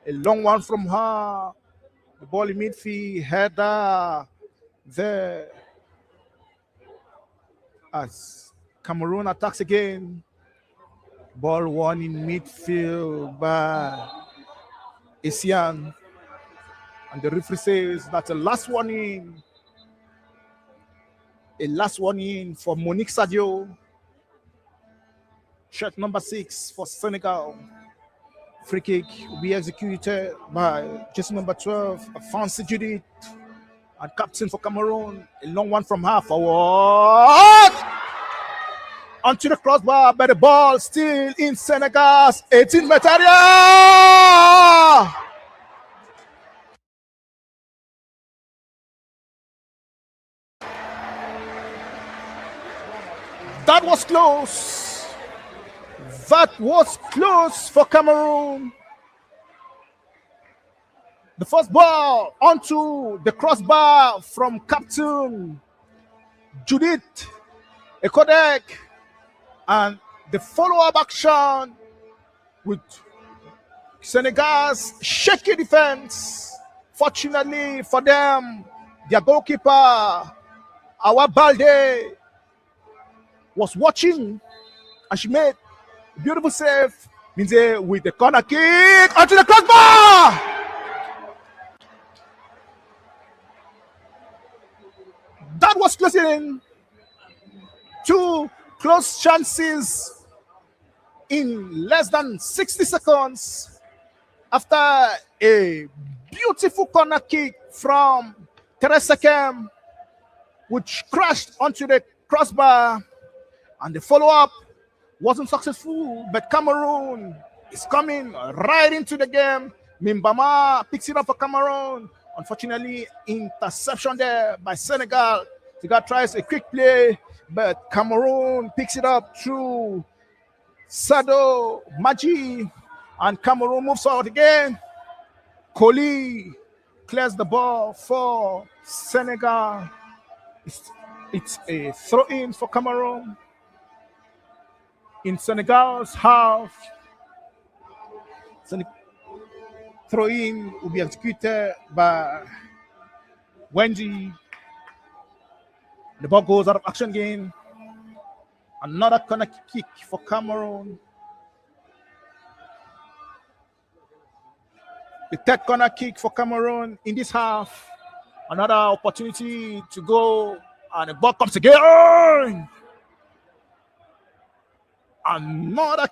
A long one from her. The ball in midfield. Header there. As Cameroon attacks again. Ball won in midfield by Asian. And the referee says that's the last warning. A last warning for Monique Sadio. Shirt number 6 for Senegal. Free kick will be executed by jersey number 12, Fancy Judith, and captain for Cameroon. A long one from her forward. Onto the crossbar, but the ball still in Senegal's 18-meter area. That was close. That was close for Cameroon. The first ball onto the crossbar from Captain Judith Ekodek. And the follow-up action with Senegal's shaky defense. Fortunately for them, their goalkeeper, Awa Balde, was watching, and she made a beautiful save. Minze with the corner kick onto the crossbar. That was closing. Two close chances in less than 60 seconds after a beautiful corner kick from Teresa Kem, which crashed onto the crossbar. And the follow-up wasn't successful, but Cameroon is coming right into the game. Mimbama picks it up for Cameroon. Unfortunately, interception there by Senegal. Senegal tries a quick play, but Cameroon picks it up through Sado Maji, and Cameroon moves out again. Koli clears the ball for Senegal. It's a throw-in for Cameroon. In Senegal's half, throw-in will be executed by Wendy. The ball goes out of action again. Another corner kick for Cameroon. The third corner kick for Cameroon in this half. Another opportunity to go, and the ball comes again. Another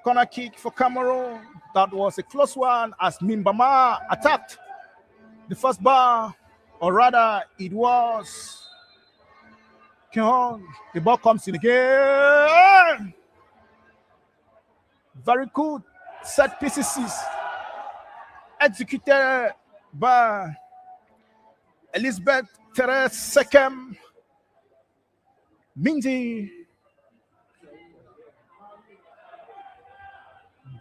corner kick for Cameroon. That was a close one as Mimbama attacked the first bar, or rather it was Keon. The ball comes in again. Very good set pieces executed by Elizabeth Therese Sekem Mindy.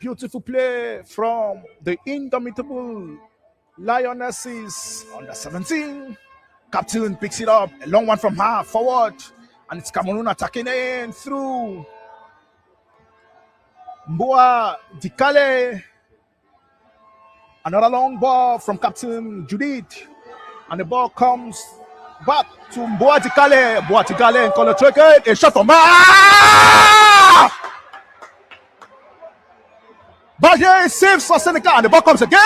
Beautiful play from the indomitable Lionesses under 17. Captain picks it up. A long one from her forward. And it's Cameroon attacking in through Mboa Dikale. Another long ball from Captain Judith. And the ball comes back to Mboa Dikale. Mboa Dikale in corner trigger. A shot from Balde saves for Senegal, and the ball comes again.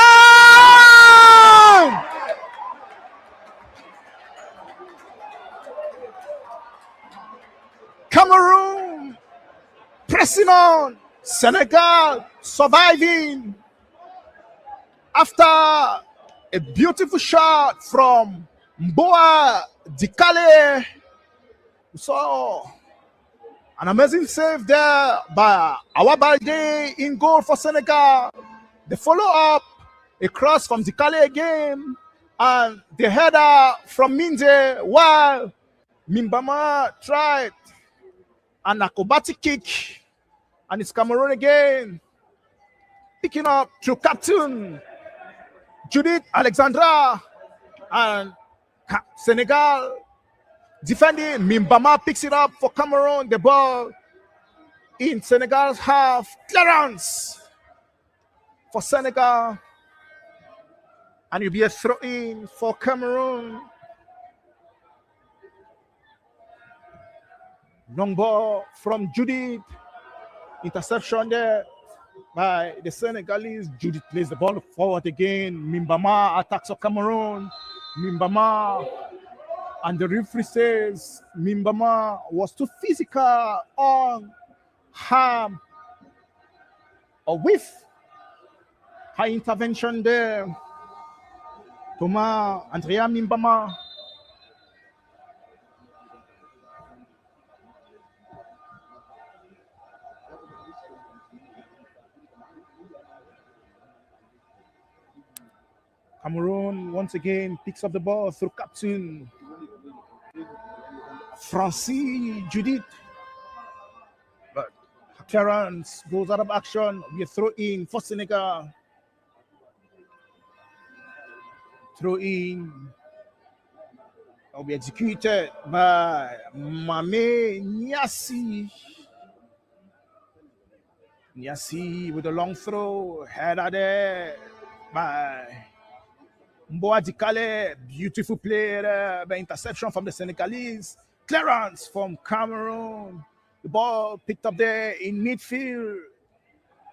Cameroon pressing on. Senegal surviving after a beautiful shot from Mboa Dikale. We saw an amazing save there by Awabalde in goal for Senegal. The follow-up, a cross from Dikale again, and the header from Minde, while Mimbama tried an acrobatic kick, and it's Cameroon again, picking up to Captain Judith Alexandra, and Senegal defending. Mimbama picks it up for Cameroon. The ball in Senegal's half. Clearance for Senegal. And it'll be a throw in for Cameroon. Long ball from Judith. Interception there by the Senegalese. Judith plays the ball forward again. Mimbama attacks of Cameroon. Mimbama, and the referee says Mimbama was too physical on her, or with her intervention there. Thomas Andrea Mimbama. Cameroon once again picks up the ball through captain Francis Judith. But Clarence goes out of action. We throw in for Senegal. Throw in will be executed by Mame Nyasi. Nyasi with a long throw. Header there by Mboadikale. Beautiful play there by interception from the Senegalese. Clearance from Cameroon. The ball picked up there in midfield.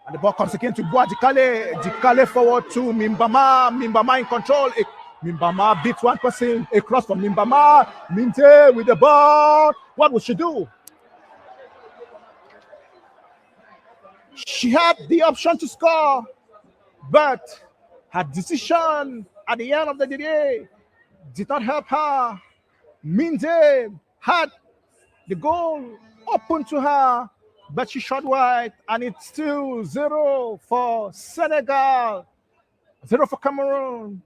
And the ball comes again to Boadikale. Dikale forward to Mimbama. Mimbama in control. Mimbama beats one person. A cross from Mimbama. Minte with the ball. What would she do? She had the option to score, but her decision at the end of the day did not help her. Minte had the goal open to her, but she shot wide, and it's still 0 for Senegal, 0 for Cameroon.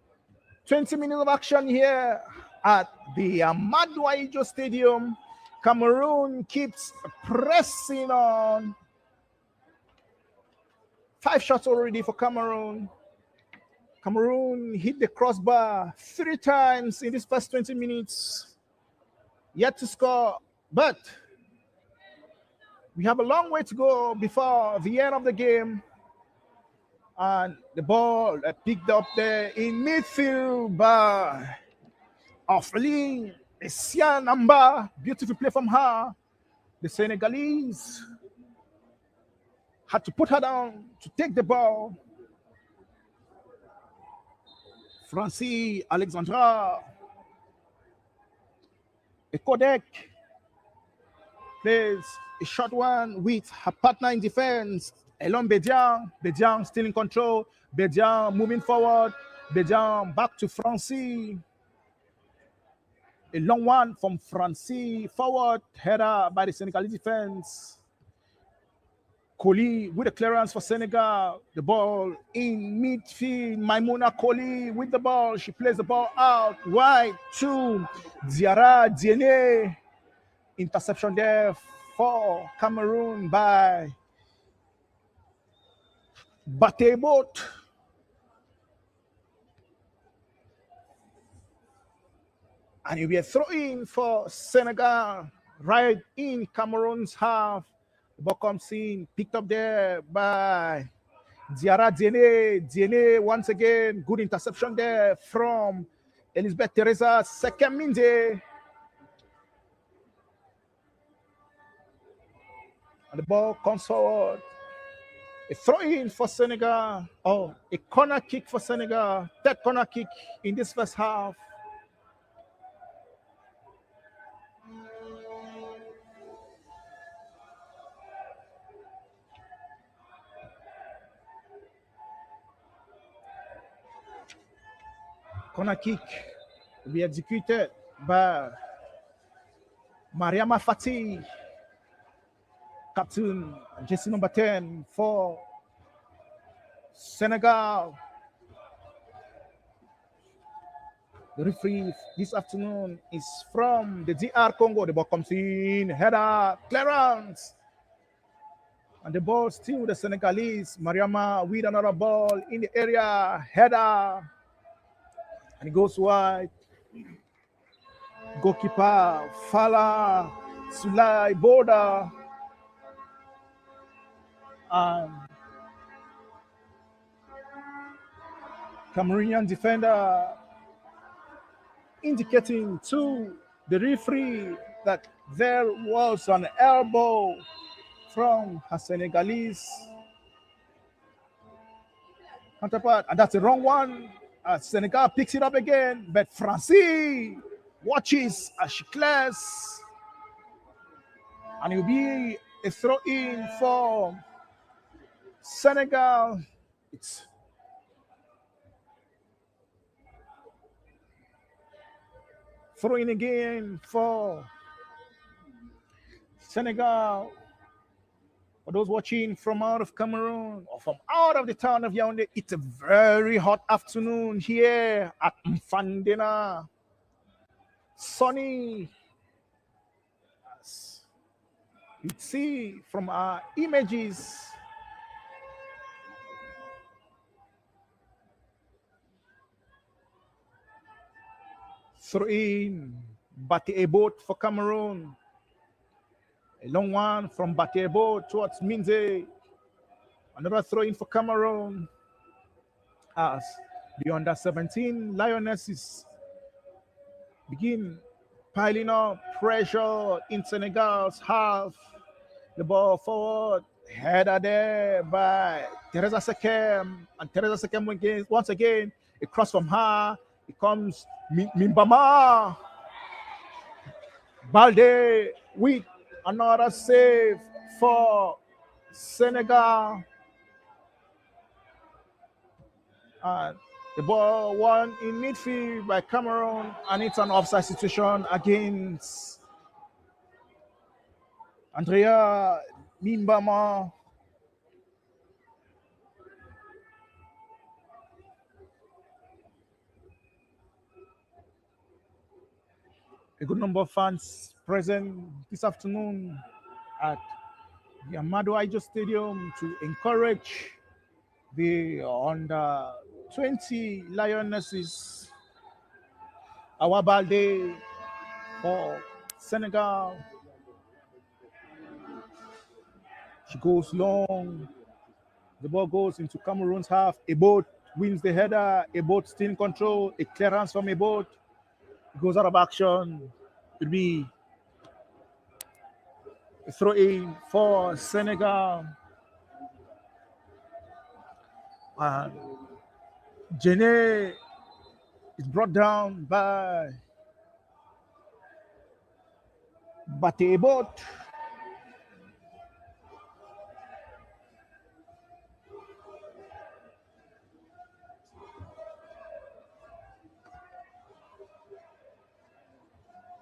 20 minutes of action here at the Amadou Ahidjo Stadium. Cameroon keeps pressing on. 5 shots already for Cameroon. Cameroon hit the crossbar 3 times in this first 20 minutes. Yet to score, but we have a long way to go before the end of the game. And the ball picked up there in midfield by Orpheline Essianamba. Beautiful play from her. The Senegalese had to put her down to take the ball. Francis Alexandra Ekodek plays a short one with her partner in defense, Elon Bedian. Bedian still in control. Bedian moving forward. Bedian back to Francis. A long one from Francis forward. Header by the Senegalese defense. Koli with a clearance for Senegal. The ball in midfield. Maimouna Koli with the ball. She plays the ball out wide to Diarra Diene. Interception there for Cameroon by Batebot. And it'll be a throw-in for Senegal right in Cameroon's half. The ball comes in, picked up there by Diarra Diene. Diene once again, good interception there from Elizabeth Teresa Sekeminde. And the ball comes forward. A throw-in for Senegal. Oh, a corner kick for Senegal. Third corner kick in this first half. Corner kick will be executed by Mariama Fati, captain, jersey number 10 for Senegal. The referee this afternoon is from the DR Congo. The ball comes in, header, clearance. And the ball still the Senegalese. Mariama with another ball in the area, header. And it goes wide. Goalkeeper Fala Sulai Boda. And Cameroonian defender indicating to the referee that there was an elbow from her Senegalese counterpart, and that's the wrong one. Senegal picks it up again, but Francie watches as she clears, and it will be a throw in for Senegal. It's throw in again for Senegal. For those watching from out of Cameroon or from out of the town of Yaoundé, it's a very hot afternoon here at Mfandena. Sunny. As you see from our images. Throw in Bati Ebot for Cameroon. A long one from Batebo towards Minze. Another throw in for Cameroon as the under 17 Lionesses begin piling up pressure in Senegal's half. The ball forward, header there by Teresa Sekem. And Teresa Sekem once again, a cross from her. It comes Mimbama. Balde with another save for Senegal. And the ball won in midfield by Cameroon, and it's an offside situation against Andrea Mimbama. A good number of fans present this afternoon at the Amado Ijo Stadium to encourage the under 20 Lionesses. Awabalde for Senegal. She goes long. The ball goes into Cameroon's half. A boat wins the header. A boat still in control. A clearance from a boat. It goes out of action. It'll be a throw in for Senegal. And Jene is brought down by Batebot.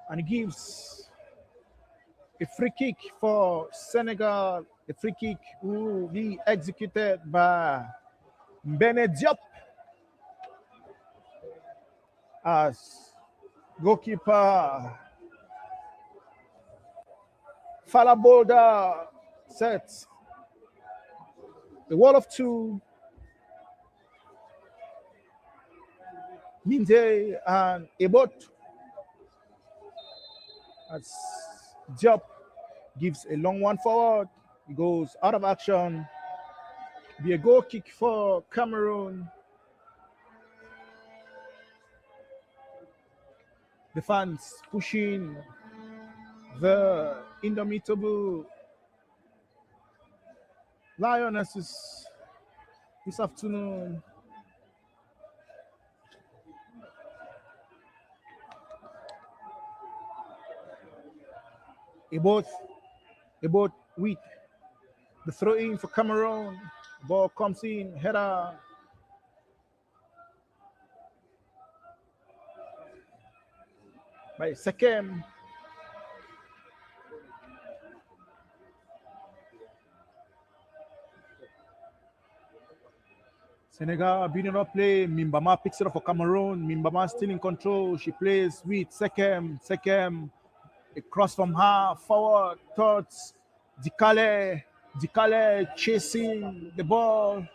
And he gives a free kick for Senegal. A free kick will be executed by Mbene Diop as goalkeeper Falabolda sets the wall of two. Minde and Ebot as Diop gives a long one forward. He goes out of action. Be a goal kick for Cameroon. The fans pushing the indomitable Lionesses this afternoon. Ebot with the throw in for Cameroon. Ball comes in, header. By Sekem. Senegal beating up play. Mimbama picks it up for Cameroon. Mimbama still in control. She plays with Sekem. Sekem, a cross from her forward towards Dikale. Dikale chasing the ball,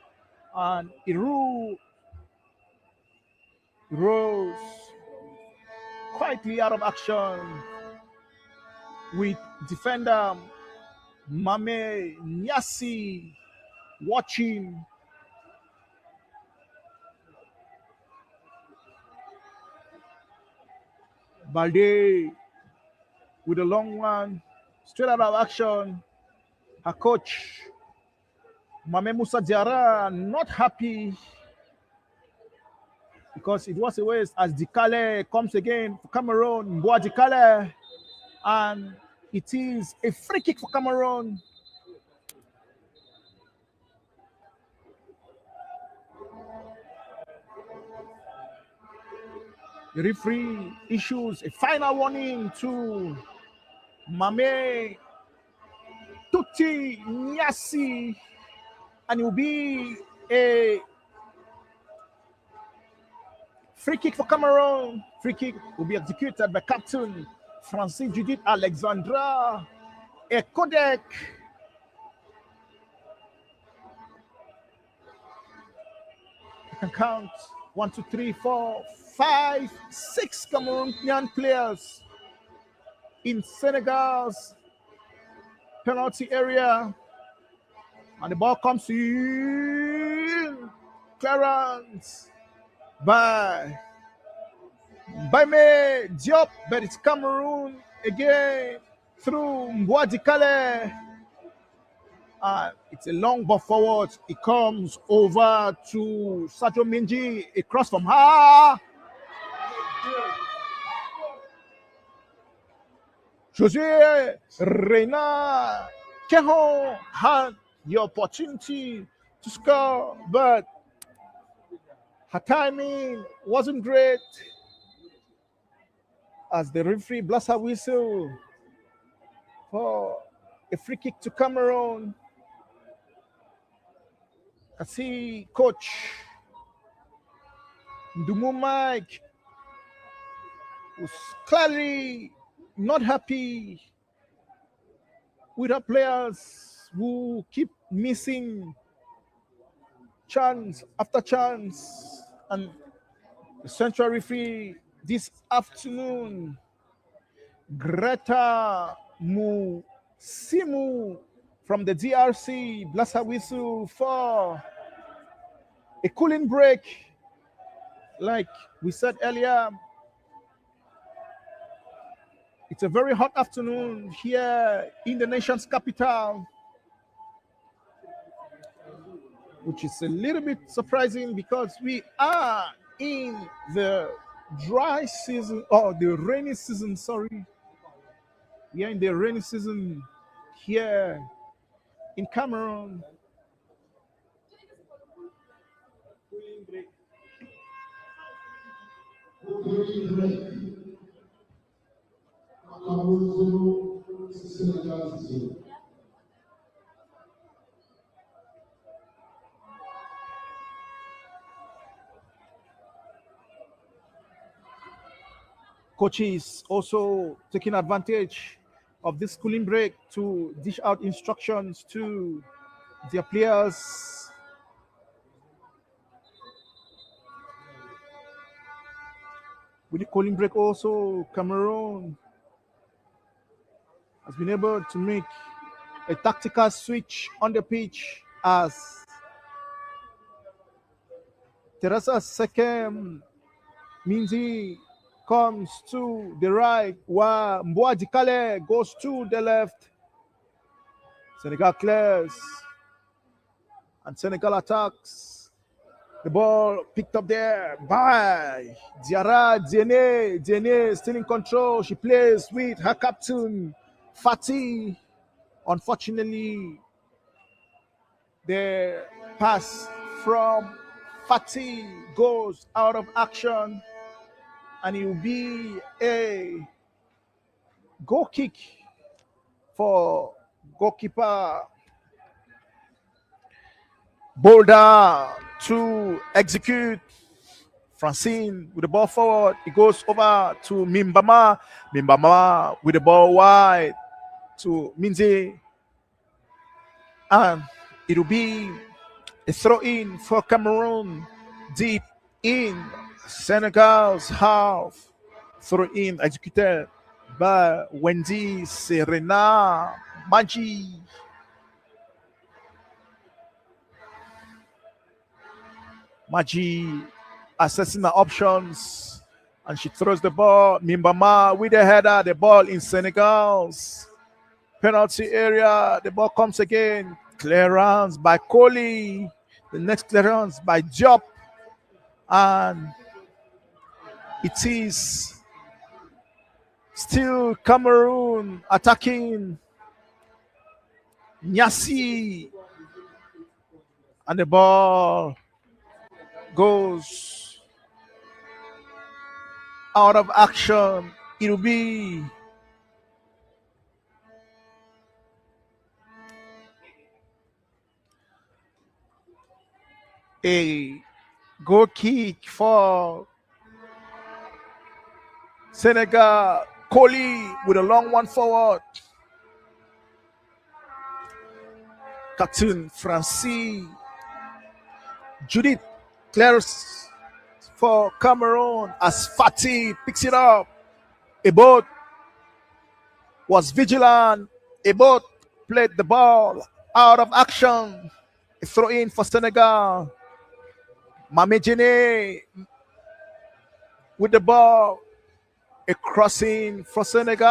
and Iru rose quietly out of action with defender Mame Nyasi watching. Balde with a long one, straight out of action. Her coach, Mame Musa Diarra, not happy because it was a waste as Dikale comes again for Cameroon. Mboa Dikale, and it is a free kick for Cameroon. The referee issues a final warning to Mame Tuti Nyasi, and it will be a free kick for Cameroon. Free kick will be executed by Captain Francine Judith Alexandra Ekodek. You can count 1, 2, 3, 4, 5, 6 Cameroonian players in Senegal's penalty area, and the ball comes in. Clearance by me Diop, but it's Cameroon again through Mboa Dikale. It's a long ball forward. It comes over to Sadio Minji. A cross from her. José Reina Keho had the opportunity to score, but her timing wasn't great as the referee blasts her whistle for a free kick to Cameroon. I see coach Ndumu Mike was clearly not happy with our players who keep missing chance after chance. And the central referee this afternoon, Greta Musimu from the DRC, blasts her whistle for a cooling break. Like we said earlier, it's a very hot afternoon here in the nation's capital, which is a little bit surprising because we are in the dry season, or the rainy season, sorry. We are in the rainy season here in Cameroon. Coaches also taking advantage of this cooling break to dish out instructions to their players. With the cooling break also, Cameroon has been able to make a tactical switch on the pitch as Teresa Sekem Minzi comes to the right, while Mboa Dikale goes to the left. Senegal clears, and Senegal attacks. The ball picked up there by Diarra Diene. Diene still in control. She plays with her captain, Fatih. Unfortunately, the pass from Fatih goes out of action, and it will be a goal kick for goalkeeper Boulder to execute. Francine with the ball forward. It goes over to Mimbama. Mimbama with the ball wide to Minze. And it will be a throw in for Cameroon deep in Senegal's half. Throw in executed by Wendy Serena Maji. Maji assessing the options And she throws the ball. Mimbama with the header. The ball in Senegal's penalty area. The ball comes again. Clearance by Kohli. The next clearance by Diop. And it is still Cameroon attacking. Nyasi. And the ball goes out of action. It'll be a goal kick for Senegal. Kohli with a long one forward. Captain Francis. Judith clears for Cameroon as Fatih picks it up. Ebot was vigilant. Ebot played the ball out of action. A throw in for Senegal. Mamejene with the ball. A crossing for Senegal.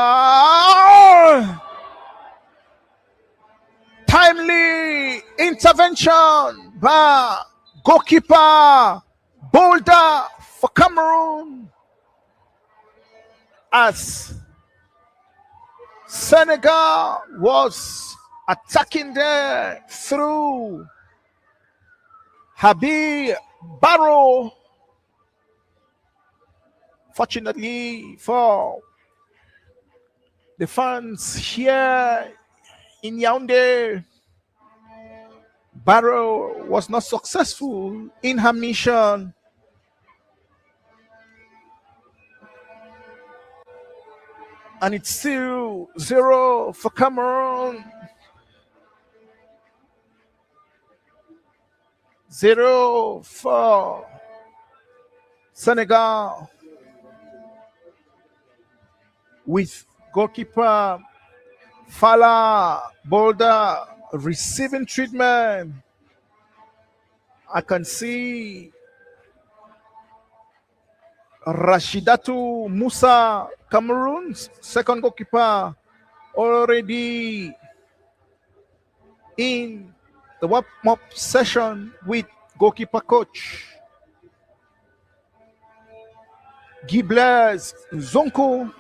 Timely intervention by goalkeeper Boulder for Cameroon as Senegal was attacking there through Habib Barrow. Fortunately for the fans here in Yaoundé, Barrow was not successful in her mission. And it's still 0 for Cameroon. 0 for Senegal. With goalkeeper Fala Boulder receiving treatment. I can see Rashidatu Musa, Cameroon's second goalkeeper, already in the warm-up session with goalkeeper coach Gibles Zonko.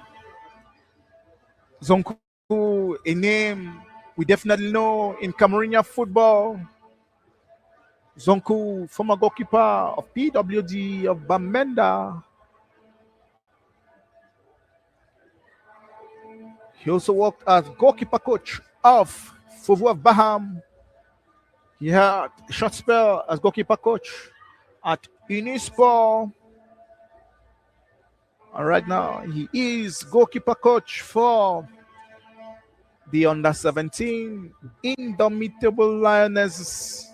Zonko, a name we definitely know in Cameroonian football. Zonko, former goalkeeper of PWD of Bamenda. He also worked as goalkeeper coach of Fovu of Baham. He had a short spell as goalkeeper coach at Unisport. And right now, he is goalkeeper coach for the under-17 Indomitable Lionesses.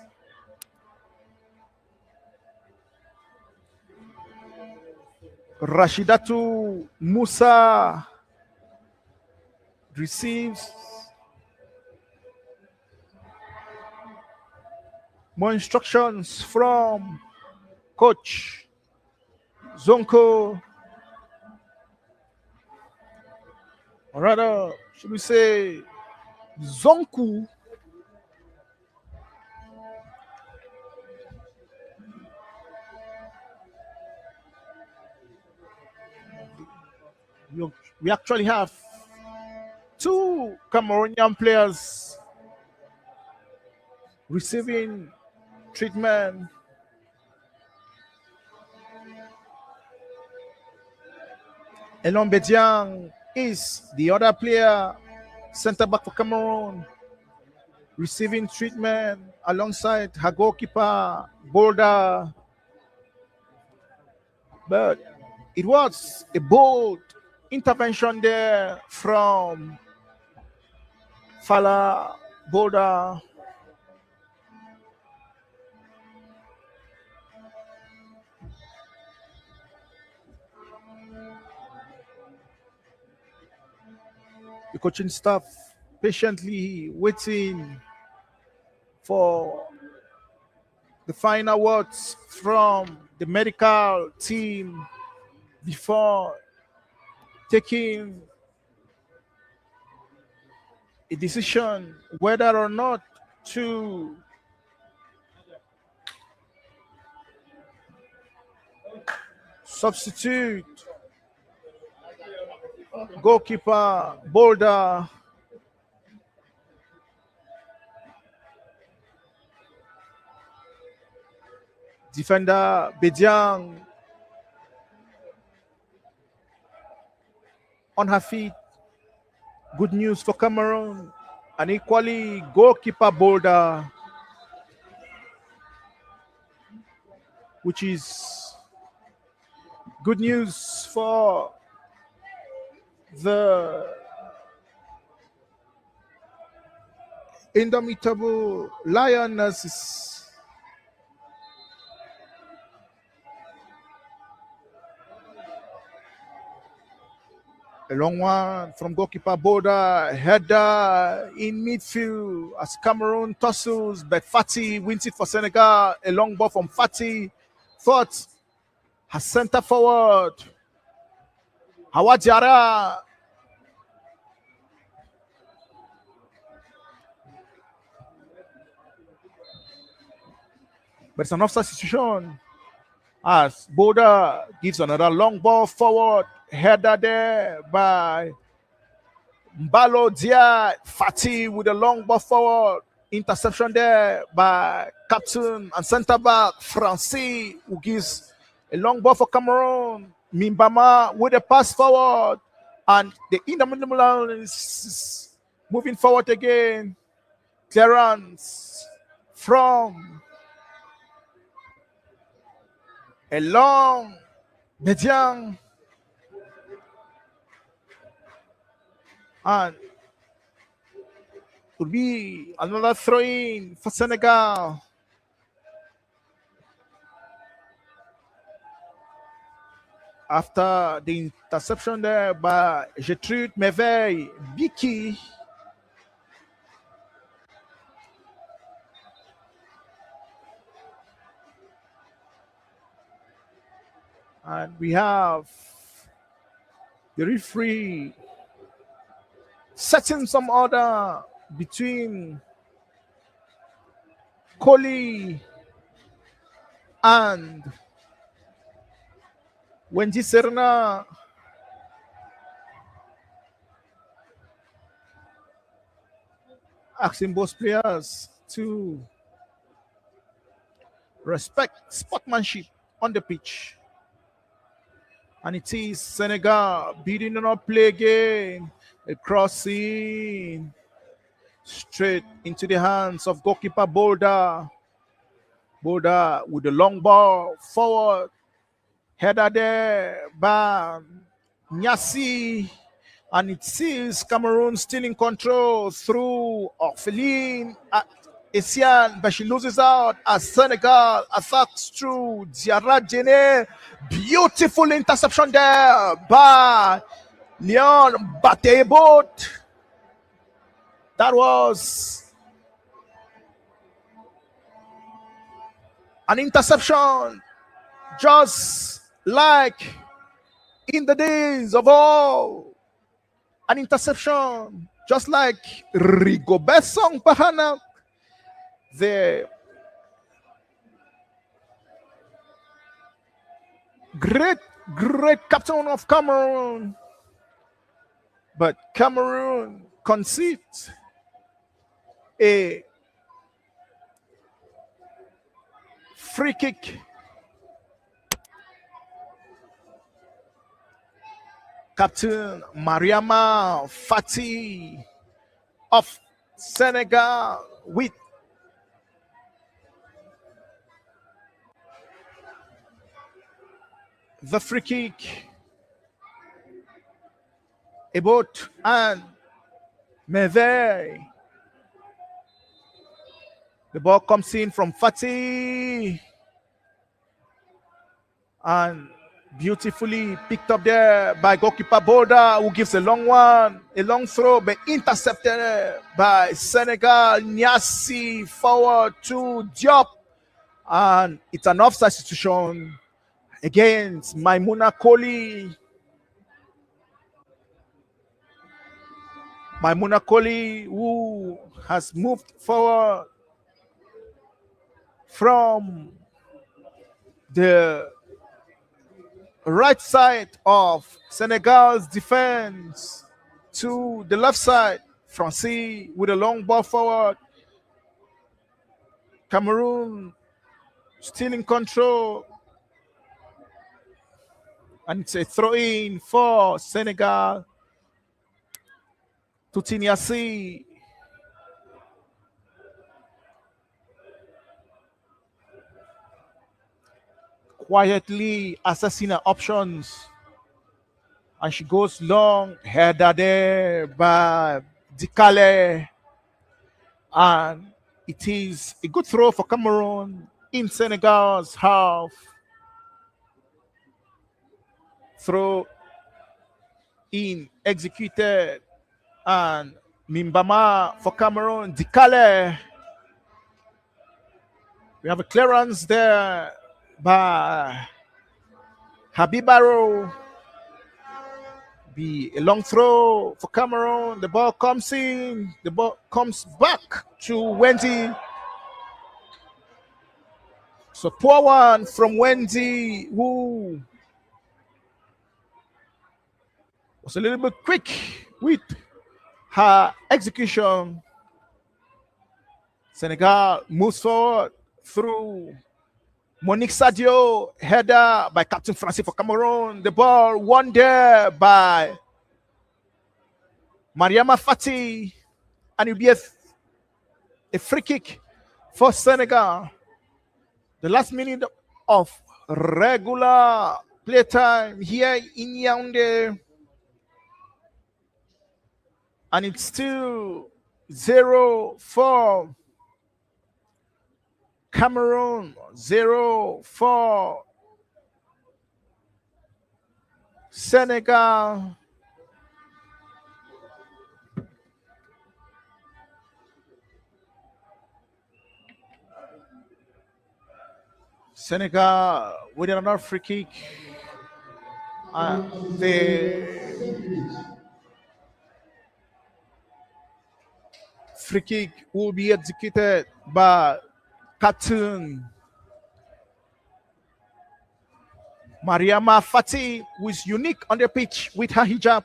Rashidatu Musa receives more instructions from coach Zonko. Or rather, should we say Zonku. We actually have two Cameroonian players receiving treatment. Elon Bediang is the other player, center back for Cameroon, receiving treatment alongside her goalkeeper, Boulder. But it was a bold intervention there from Fala Boulder. The coaching staff patiently waiting for the final words from the medical team before taking a decision whether or not to substitute goalkeeper Boulder. Defender Bediang on her feet. Good news for Cameroon. And equally, goalkeeper Boulder, which is good news for the indomitable Lionesses. A long one from goalkeeper Boulder, header in midfield as Cameroon tussles, but Fati wins it for Senegal. A long ball from Fati, thought her center forward, Hawa Diarra. But it's an offside situation as Boulder gives another long ball forward. Header there by Mbalo Dia. Fati with a long ball forward. Interception there by captain and centre back Francis, who gives a long ball for Cameroon. Mimbama with a pass forward. And the indomitable is moving forward again. Clearance from a long Bediang. And would be another throw-in for Senegal. After the interception there by Gertrude Merveille Biki. And we have the referee setting some order between Kohli and Wendy Serna. Asking both players to respect sportsmanship on the pitch. And it is Senegal beating on our play game. A crossing straight into the hands of goalkeeper Boulder. Boulder with the long ball forward. Header there by Nyasi. And it sees Cameroon still in control through Orpheline Essien, but she loses out as Senegal attacks through Diarra Dene. Beautiful interception there by Leon Batebot. That was an interception just like in the days of old. An interception just like Rigobert Song Bahana. The great captain of Cameroon. But Cameroon concedes a free kick. Captain Mariama Fati of Senegal with the free kick. Ebot and Merveille. The ball comes in from Fati and beautifully picked up there by goalkeeper Boulder, who gives a long one, a long throw, but intercepted by Senegal. Nyasi forward to Diop, and it's an offside situation. against Maimouna Koli. Maimouna Koli, who has moved forward from the right side of Senegal's defense to the left side. Francis with a long ball forward. Cameroon still in control. And it's a throw-in for Senegal. Tutiniasi. Quietly assessing her options. And she goes long, header there by Dikale. And it is a good throw for Cameroon in Senegal's half. Throw in executed. And Mimbama for Cameroon. Dikale. We have a clearance there by Habibaro. Be a long throw for Cameroon. The ball comes in. The ball comes back to Wendy. So poor one from Wendy, who was a little bit quick with her execution. Senegal moves forward through Monique Sadio, header by Captain Francis for Cameroon. The ball won there by Mariama Fati, and it will be a free kick for Senegal. The last minute of regular playtime here in Yaoundé, and it's still 0-4. Cameroon 0-4. Senegal. Senegal with another free kick. The free kick will be executed by Captain Mariama Fati, who is unique on the pitch with her hijab.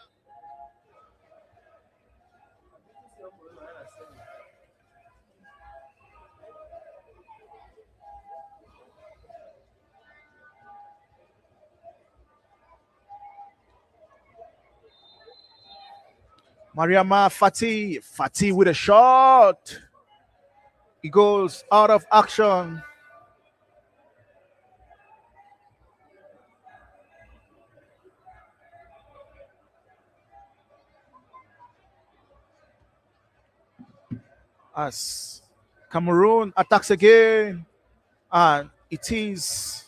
Mariama Fati with a shot. He goes out of action. As Cameroon attacks again, and it is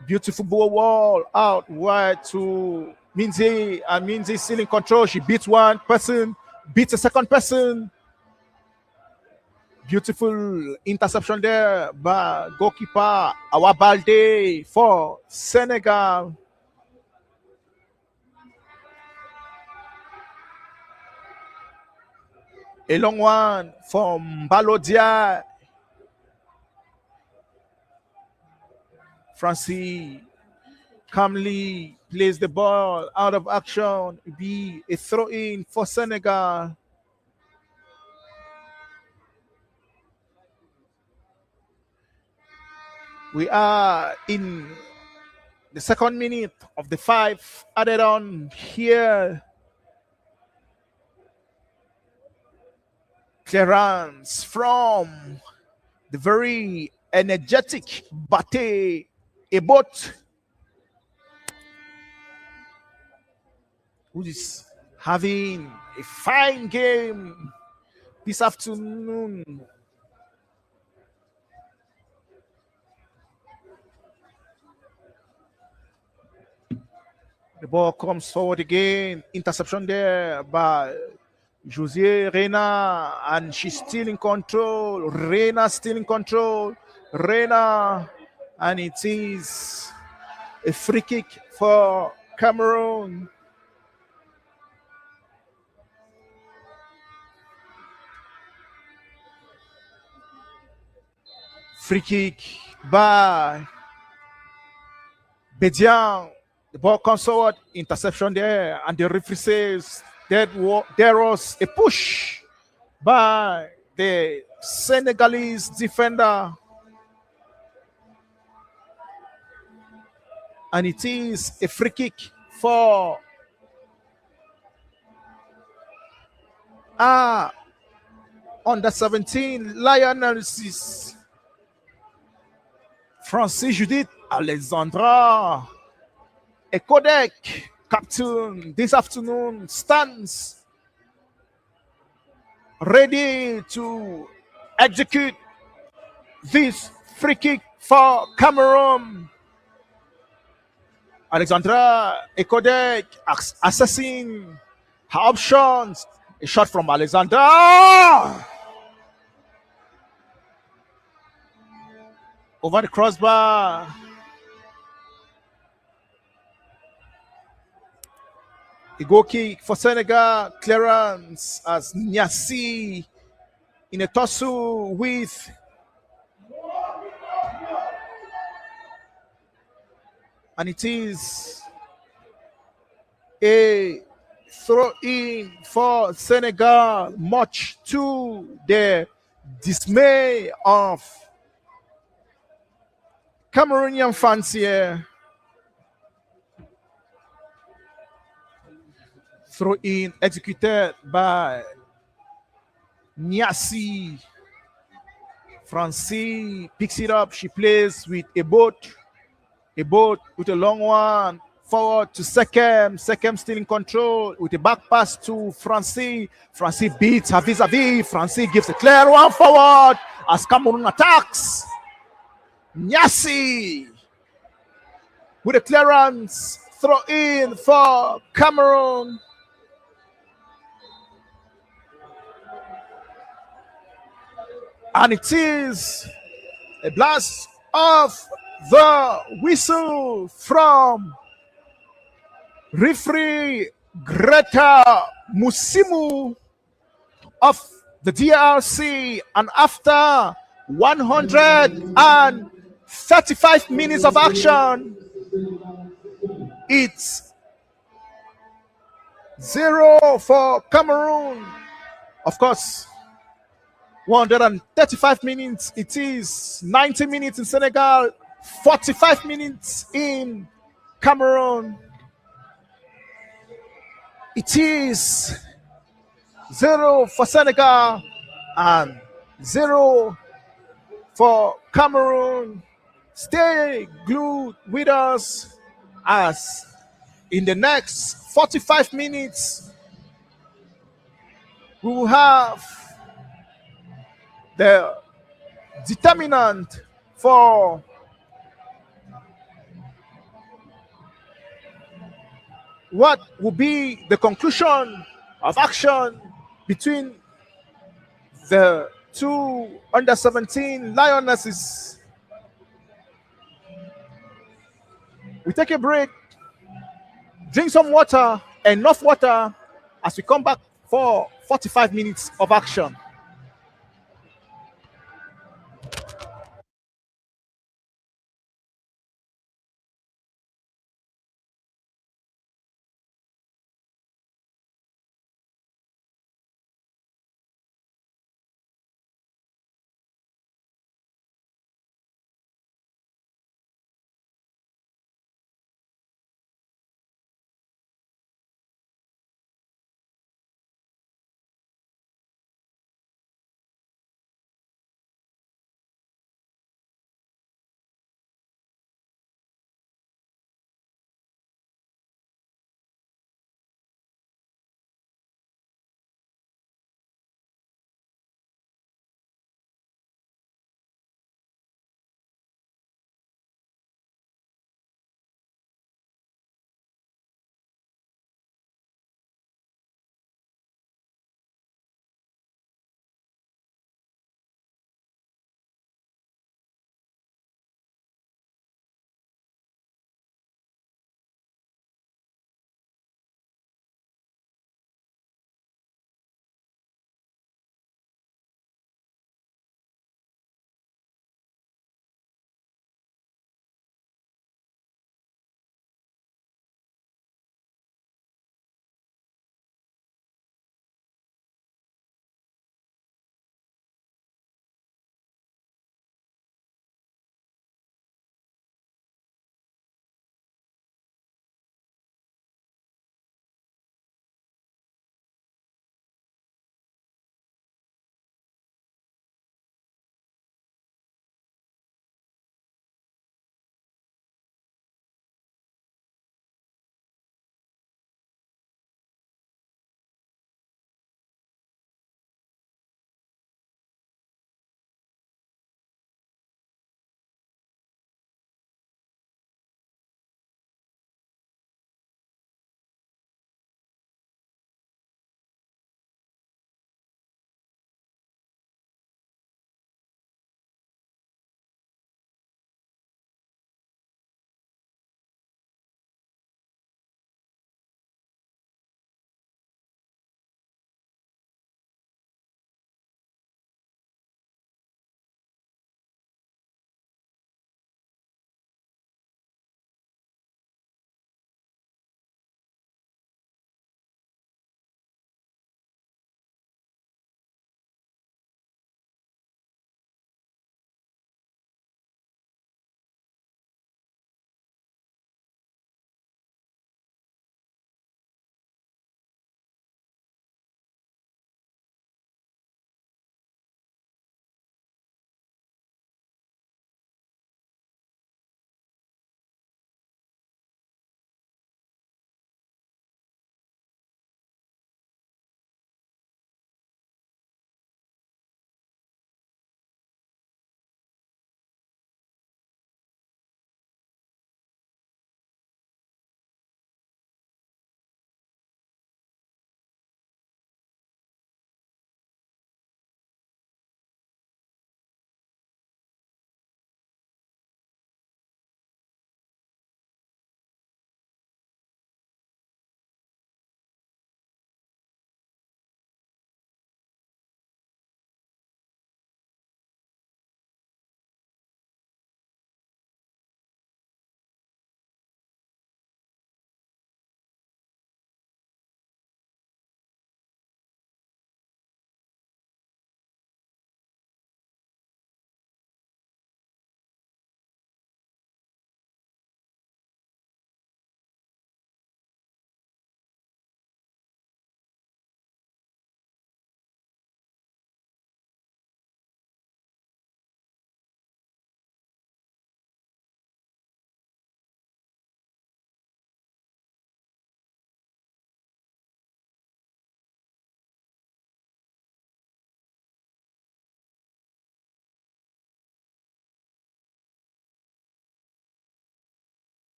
a beautiful ball wall out wide to Minzi, and Minzi is still in control. She beats one person, beats a second person. Beautiful interception there by goalkeeper Awabalde for Senegal. A long one from Balodia. Francis calmly plays the ball out of action. Be a throw-in for Senegal. We are in the second minute of the 5 added on here. Clearance from the very energetic Bate Ebot, who is having a fine game this afternoon. The ball comes forward again. Interception there by José Reina, and she's still in control. Reina still in control. Reina, and it is A free kick for Cameroon. Free kick by Bedian. The ball comes forward, interception there, and the referee says there was a push by the Senegalese defender. And it is a free kick for under 17 Lionesses. Francis Judith Alexandra Ekodek, captain this afternoon, stands ready to execute this free kick for Cameroon. Alexandra Ekodek assessing her options. A shot from Alexandra over the crossbar. A goal kick for Senegal. Clearance as Nyasi in a tussle with and it is a throw in for Senegal, much to the dismay of Cameroonian fans here. Throw in executed by Nyasi. Francie picks it up. She plays with a boat with a long one forward to Sekem. Sekem still in control with a back pass to Francie. Francie beats her vis-a-vis. Francie gives a clear one forward as Cameroon attacks. Nyasi with a clearance. Throw in for Cameroon. And it is a blast of the whistle from referee Greta Musimu of the DRC. And after 135 minutes of action, it's 0 for Cameroon. Of course, 135 minutes, it is 90 minutes in Senegal, 45 minutes in Cameroon. It is 0 for Senegal and 0 for Cameroon. Stay glued with us as in the next 45 minutes we will have the determinant for what will be the conclusion of action between the two under 17 Lionesses. We take a break, drink some water, enough water, as we come back for 45 minutes of action.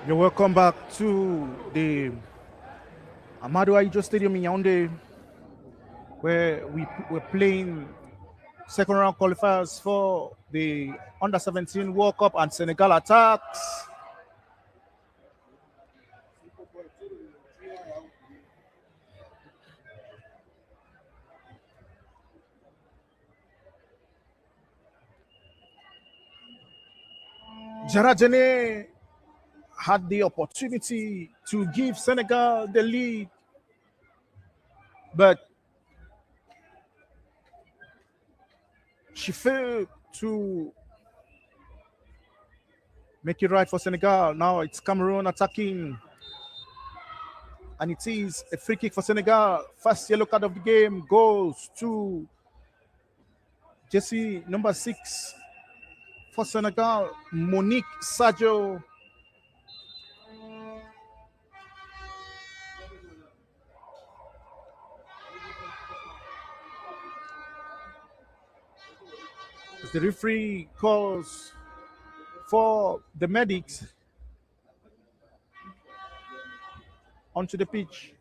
You're welcome back to the Amadou Aïdjo Stadium in Yaoundé, where we're playing second round qualifiers for the Under 17 World Cup, and Senegal attacks. Jarajane had the opportunity to give Senegal the lead, but she failed to make it right for Senegal. Now it's Cameroon attacking, and it is a free kick for Senegal. First yellow card of the game goes to Jesse number 6 for Senegal, Monique Sadio. The referee calls for the medics onto the pitch.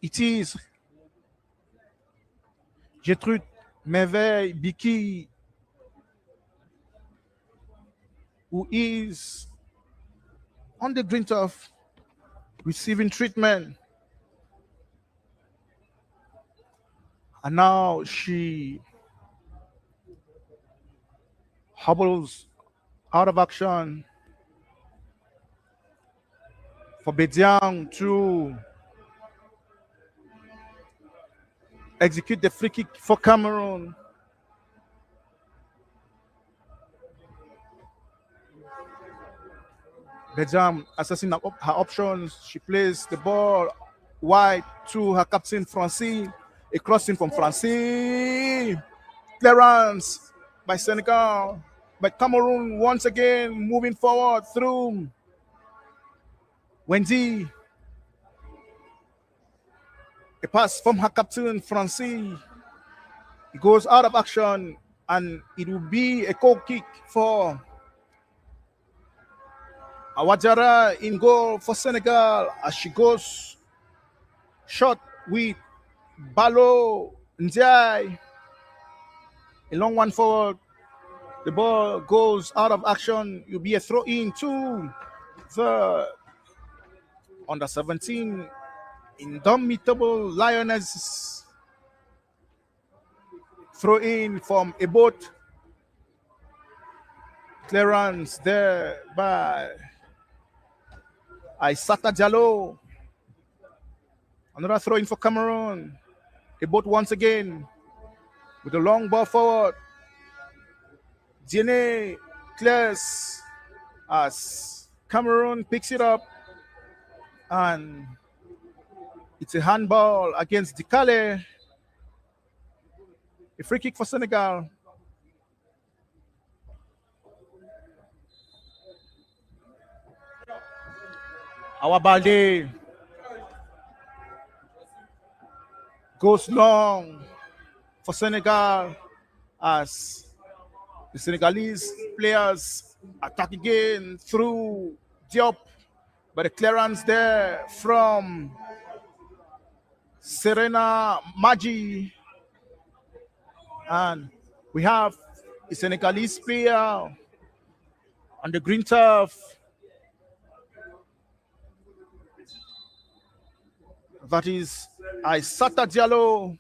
It is Gertrude Merveille Biki who is on the brink of receiving treatment. And now she hobbles out of action for Bediang to execute the free kick for Cameroon. Bediang assessing her options. She plays the ball wide to her captain Francis. A crossing from Francis. Clearance by Senegal. But Cameroon once again moving forward through Wendy. A pass from her captain Francis. It goes out of action, and it will be a goal kick for Awadjara in goal for Senegal as she goes shot with Balo Ndiaye. A long one forward. The ball goes out of action. It will be a throw in to the under 17 indomitable Lioness. Throw in from a boat. Clearance there by Aissata Diallo. Another throw in for Cameroon. A boat once again with a long ball forward. Diene clears as Cameroon picks it up, and it's a handball against Dikale. A free kick for Senegal. Awabalde goes long for Senegal as the Senegalese players attack again through Diop, but a clearance there from Serena Maji. And we have a Senegalese player on the green turf. That is Aissata Diallo.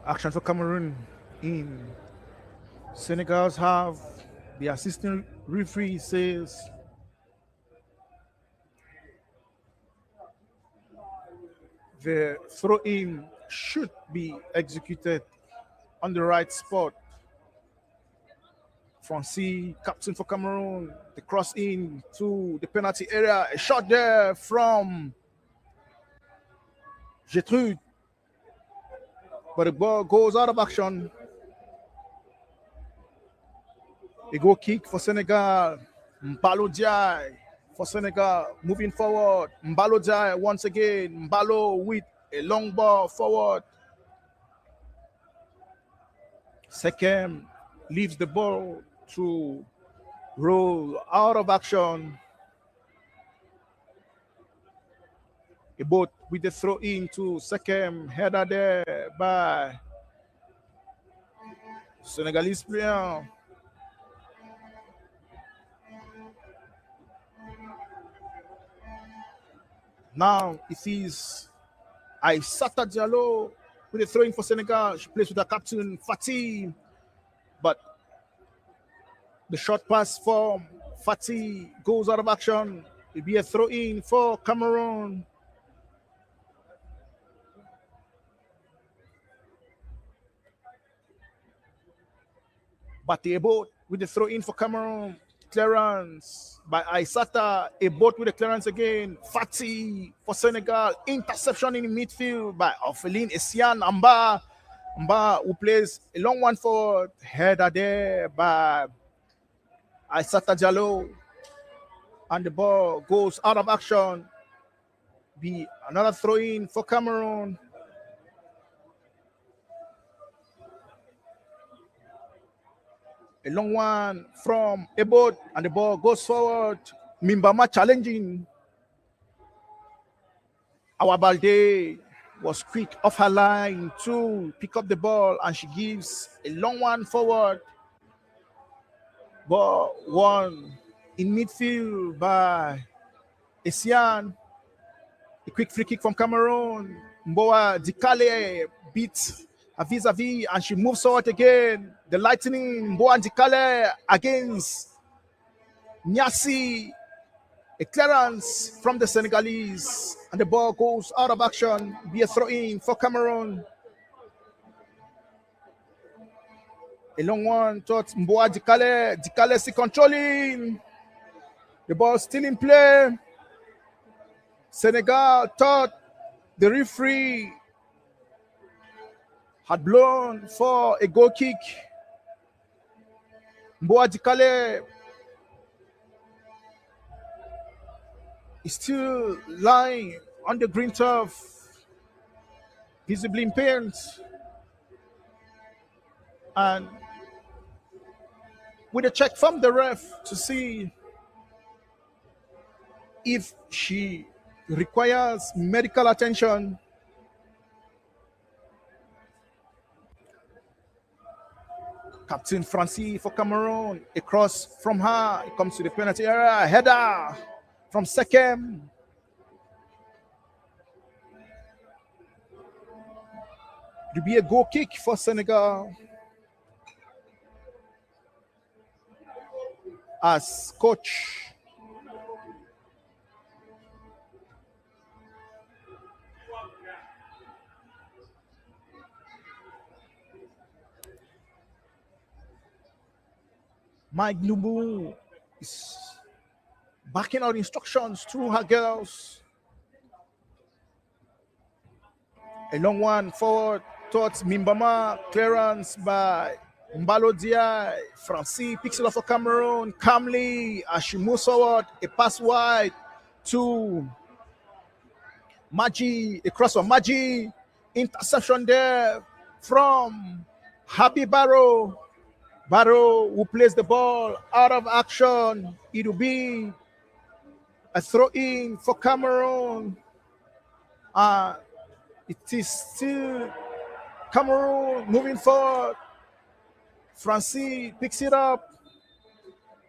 Action for Cameroon in Senegal's half. The assistant referee says the throw-in should be executed on the right spot. Francis, captain for Cameroon, the cross in to the penalty area. A shot there from Gertrude, but the ball goes out of action. A goal kick for Senegal. Mbalo Diaye for Senegal moving forward. Mbalo Diaye once again. Mbalo with a long ball forward. Sekem leaves the ball to roll out of action. A boat with the throw in to Sekem, header there by Senegalese player. Now it is Aissata Diallo with a throw in for Senegal. She plays with her captain Fatih, but the short pass from Fatih goes out of action. It'll be a throw in for Cameroon. But a boat with the throw in for Cameroon. Clearance by Aissata. A boat with a clearance again. Fatih for Senegal. Interception in the midfield by Orpheline Essian Amba. Amba who plays a long one forward. Header there by Aissata Diallo. And the ball goes out of action. Be another throw in for Cameroon. A long one from Ebot, and the ball goes forward. Mimbama challenging. Awabalde was quick off her line to pick up the ball, and she gives a long one forward. Ball won in midfield by Essian. A quick free kick from Cameroon. Mboa Dikale beats a vis-a-vis, and she moves forward again. The lightning, Mboa Dikale against Nyasi. A clearance from the Senegalese, and the ball goes out of action. Be a throw-in for Cameroon. A long one towards Mboa Dikale. Dikale still controlling. The ball still in play. Senegal thought the referee had blown for a goal kick. Mboa Dikale is still lying on the green turf, visibly in pain. And with a check from the ref to see if she requires medical attention, Captain Francis for Cameroon, a cross from her, it comes to the penalty area, a header from Sekem. It'll be a goal kick for Senegal. As coach Mike Nubu is backing out instructions through her girls. A long one forward towards Mimbama, clearance by Mbalo Diaye. Francis picks it up for Cameroon calmly as she moves forward. A pass wide to Maji, a cross from Maji. Interception there from Happy Barrow. Barrow who plays the ball out of action. It will be a throw-in for Cameroon. It is still Cameroon moving forward. Francis picks it up,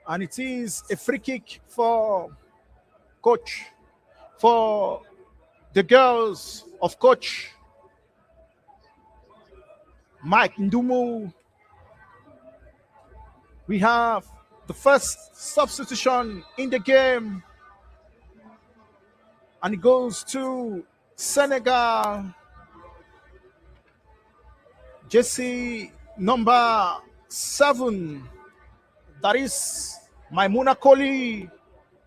and it is a free kick for coach, for the girls of coach. Mike Ndumu. We have the first substitution in the game, and it goes to Senegal. Jesse number 7. That is Maimuna Koli.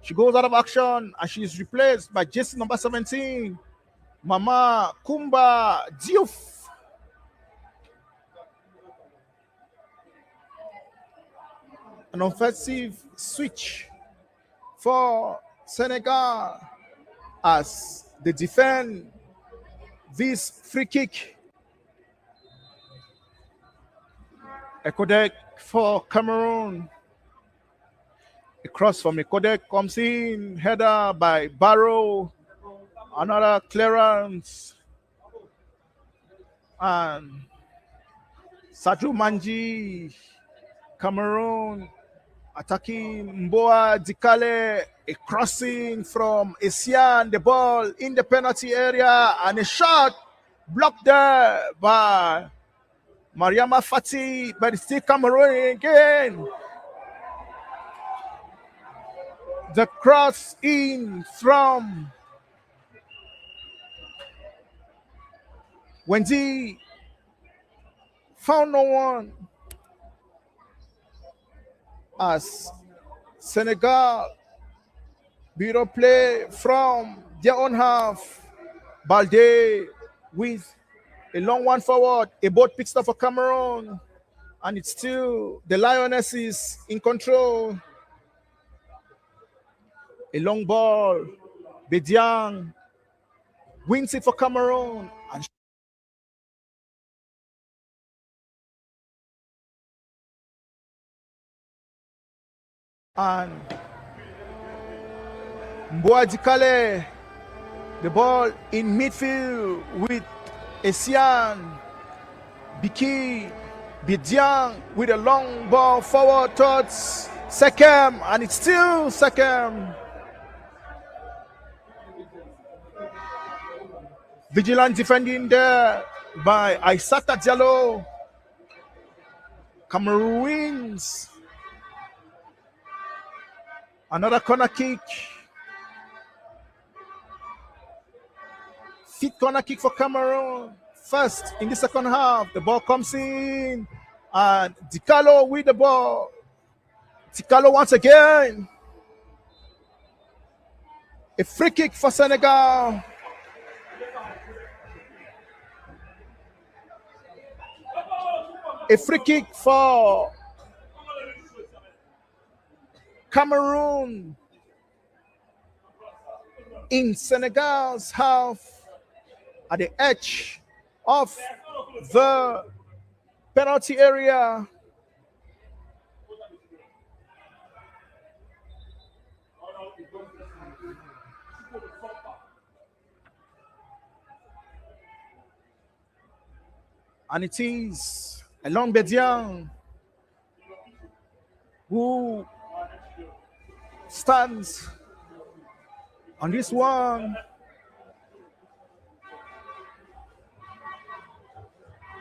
She goes out of action and she is replaced by Jesse number 17, Mama Kumba Diouf. An offensive switch for Senegal as they defend this free kick. Ekodek for Cameroon. A cross from Ekodek comes in. Header by Barrow. Another clearance. And Sadio Manji, Cameroon attacking Mboa Dikale. A crossing from Esian. The ball in the penalty area. And a shot blocked there by Mariama Fati, but it's still Cameroon again. The cross in from Wendy found no one as Senegal beat up play from their own half. Balde with a long one forward, a boat picks up for Cameroon, and it's still the Lionesses in control. A long ball, Bediang wins it for Cameroon. And Mboa Dikale, the ball in midfield with Esian, Biki, Bediang with a long ball forward towards Sekem, and it's still Sekem. Vigilant defending there by Aissata Diallo. Cameroon wins. Another corner kick. Fifth corner kick for Cameroon. First in the second half. The ball comes in. And Dikalo with the ball. Dikalo once again. A free kick for Senegal. A free kick for Cameroon in Senegal's half at the edge of the penalty area. And it is Elon Bediang who stands on this one.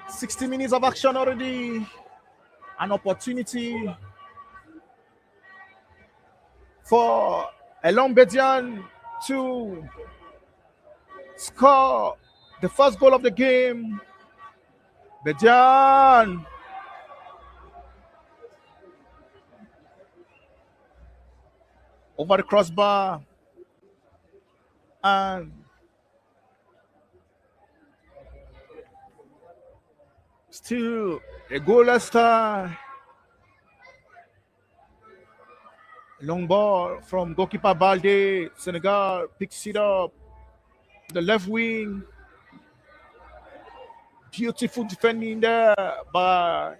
60 minutes of action already. An opportunity for Elon Bediang to score the first goal of the game. Bediang over the crossbar, and still a goalless tie. Long ball from goalkeeper Balde. Senegal picks it up. The left wing. Beautiful defending there by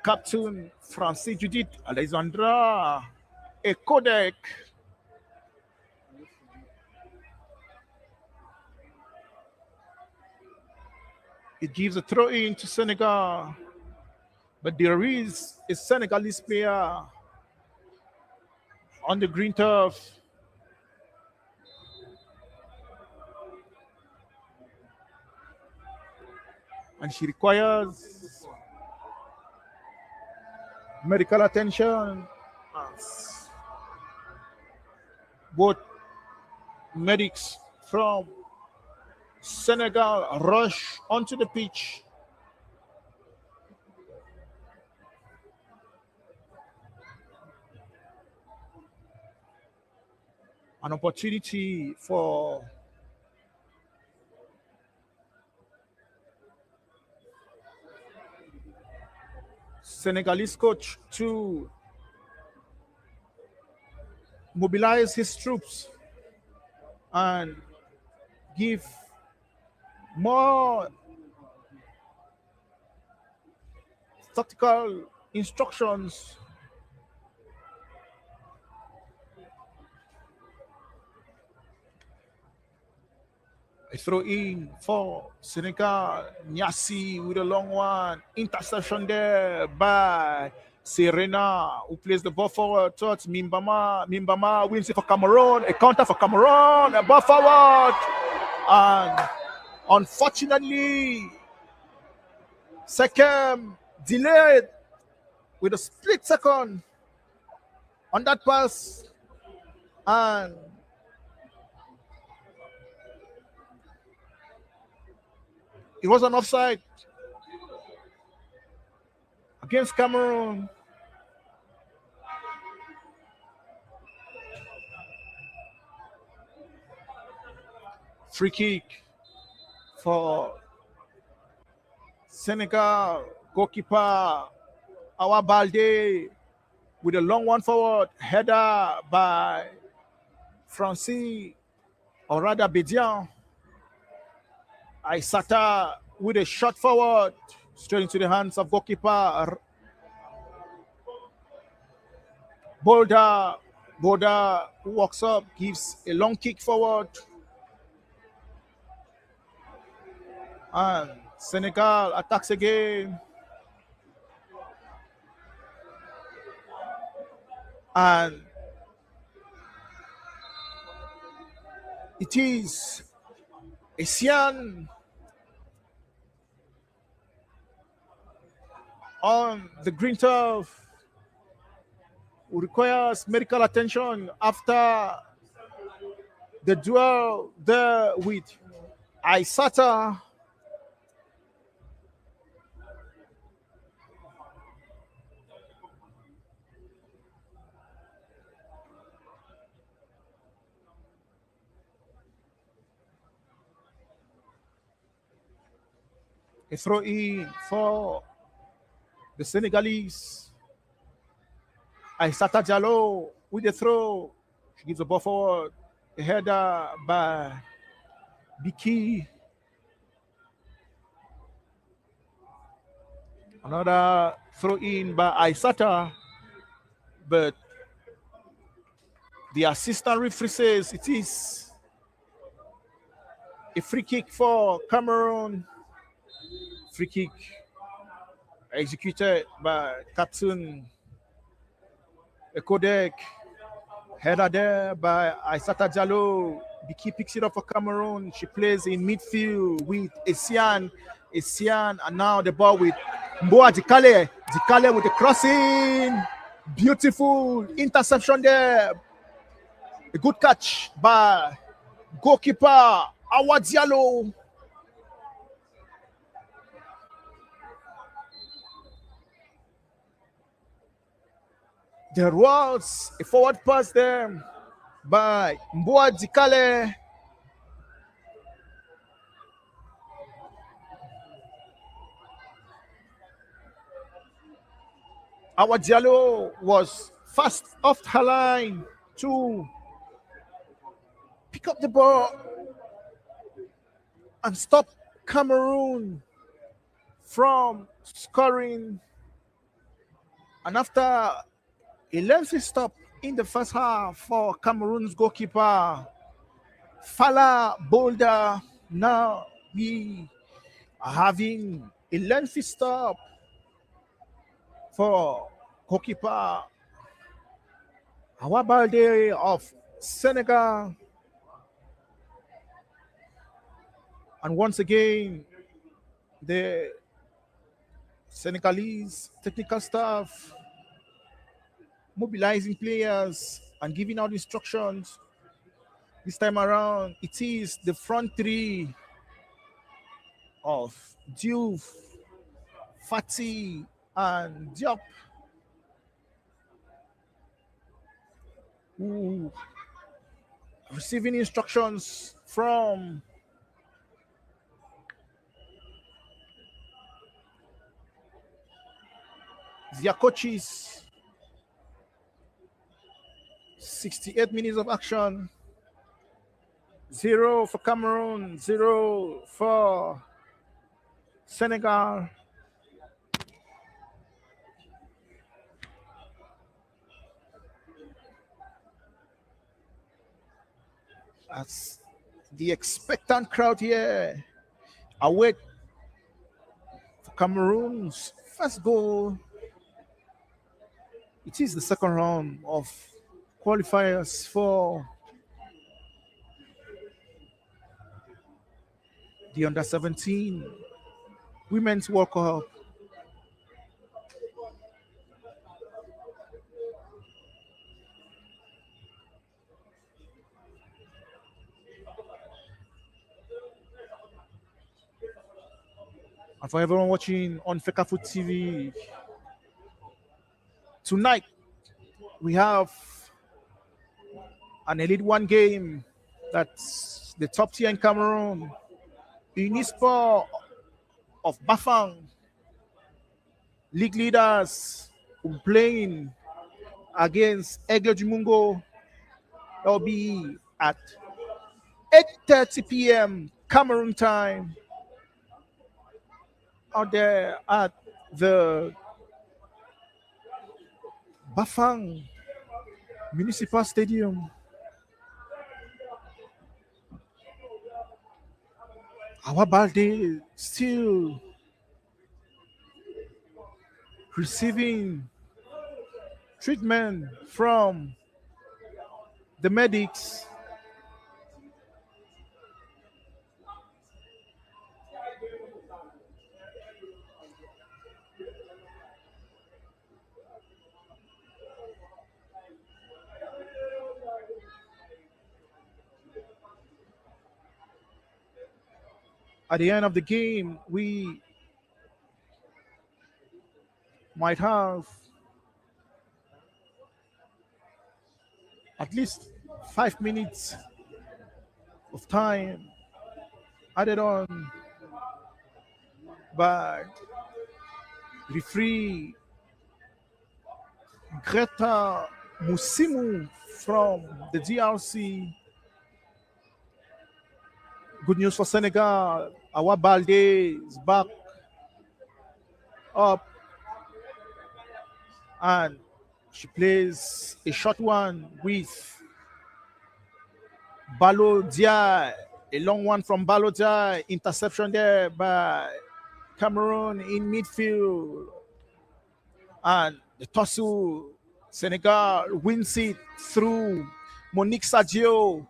Captain Francis Judith Alexandra Ekodek. It gives a throw in to Senegal, but there is a Senegalese player on the green turf. and she requires medical attention. As both medics from Senegal rush onto the pitch. An opportunity for Senegalese coach to mobilize his troops and give more tactical instructions. A throw in for Senegal. Nyasi with a long one. Interception there by Serena, who plays the ball forward towards Mimbama. Mimbama wins it for Cameroon. A counter for Cameroon. A ball forward. And unfortunately, Sekem delayed with a split second on that pass. And it was an offside against Cameroon. Free kick for Senegal. Goalkeeper Awa Balde with a long one forward. Header by Francis, or rather Bedian. Aissata with a shot forward, straight into the hands of goalkeeper Boulder. Boulder walks up, gives a long kick forward. And Senegal attacks again. And it is Essien on the green turf, who requires medical attention after the duel there with Aissata. A throw in for the Senegalese. Aissata Diallo with the throw. She gives the ball forward. A header by Biki. Another throw in by Aissata. But the assistant referee says it is a free kick for Cameroon. Free kick executed by Captain Ekodek. Header there by Aissata Diallo. Biki picks it up for Cameroon. She plays in midfield with Essien. Essien, and now the ball with Mboa Dikale. Dikale with the crossing. Beautiful interception there. A good catch by goalkeeper Awa Diallo. There was a forward pass there by Mboa Dikale. Awa Diallo was fast off her line to pick up the ball and stop Cameroon from scoring. And after a lengthy stop in the first half for Cameroon's goalkeeper, Fala Boulder, now we are having a lengthy stop for goalkeeper Awa Balde of Senegal. And once again, the Senegalese technical staff mobilizing players and giving out instructions. This time around, it is the front three of Diouf, Fati, and Diop who receiving instructions from their coaches. 68 minutes of action. 0 for Cameroon, 0 for Senegal. As the expectant crowd here await for Cameroon's first goal. It is the second round of qualifiers for the Under-17 Women's World Cup. And for everyone watching on Fekafoot TV, tonight we have an Elite One game that's the top tier in Cameroon. Unispo of Bafang, league leaders playing against Aigle du Mungo. That will be at 8:30 p.m. Cameroon time out there at the Bafang Municipal Stadium. Our Balde still receiving treatment from the medics. At the end of the game, we might have at least 5 minutes of time added on by referee Greta Musimu from the DRC. Good news for Senegal. Our Balde is back up and she plays a short one with Balo Dia, a long one from Balo Dia. Interception there by Cameroon in midfield. And the tussle, Senegal wins it through Monique Sadio.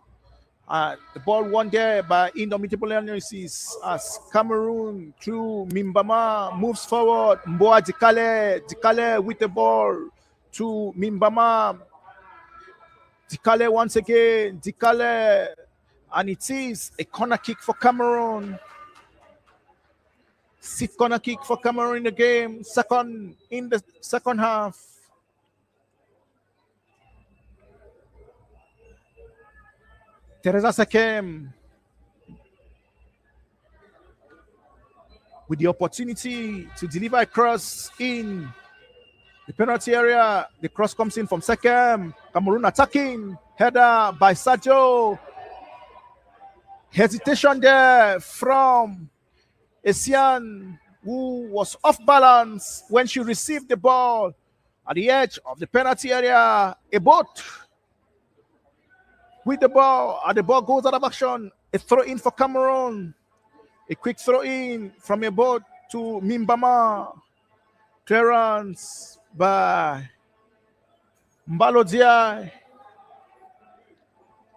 The ball won there by Indomitable Analysis as Cameroon through Mimbama moves forward. Mboa Dikale with the ball to Mimbama. Dikale once again, Dikale, and it is a corner kick for Cameroon. 6th corner kick for Cameroon in the game, second in the second half. Teresa Sekem with the opportunity to deliver a cross in the penalty area. The cross comes in from Sekem. Cameroon attacking. Header by Sadio. Hesitation there from Essien, who was off balance when she received the ball at the edge of the penalty area. A boat with the ball, and the ball goes out of action. A throw in for Cameroon. A quick throw in from a boat to Mimbama. Clearance by Mbalo Dia.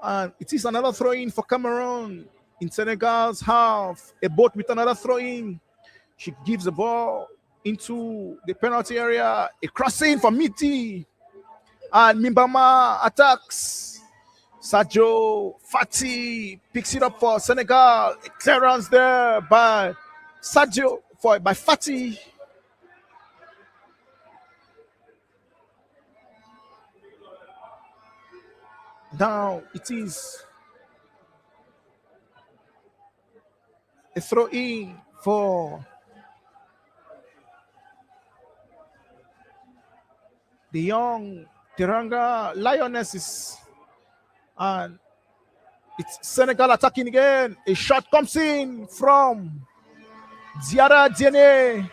And it is another throw in for Cameroon in Senegal's half. A boat with another throw in She gives the ball into the penalty area. A crossing from Miti. And Mimbama attacks. Sadio Fati picks it up for Senegal. A clearance there by Sadio by Fati. Now it is a throw in for the young Teranga Lionesses. And it's Senegal attacking again. A shot comes in from Diarra Diene.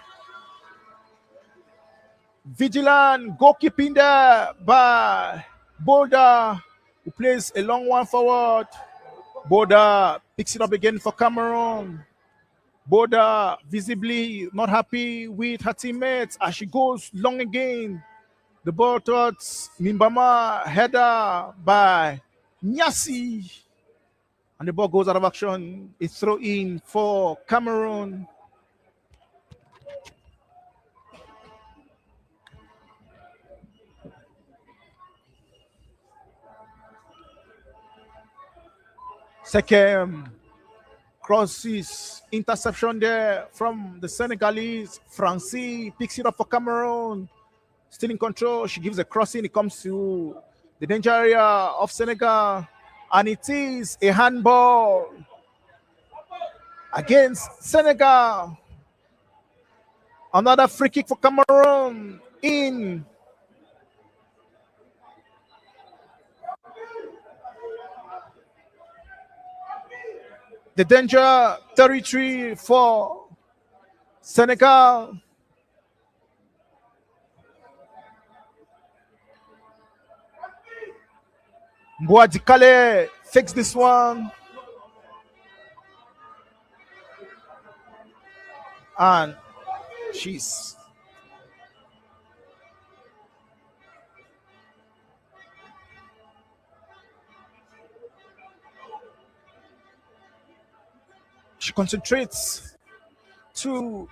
Vigilant goalkeeping there by Boda, who plays a long one forward. Boda picks it up again for Cameroon. Boda visibly not happy with her teammates as she goes long again. The ball towards Mimbama, header by Nyasi. And the ball goes out of action. It's throw in for Cameroon. Second crosses, interception there from the Senegalese. Francie picks it up for Cameroon. Still in control. She gives a crossing. It comes to the danger area of Senegal. And it is a handball against Senegal. Another free kick for Cameroon in the danger territory for Senegal. Mbouadikale fix this one. And jeez. She concentrates to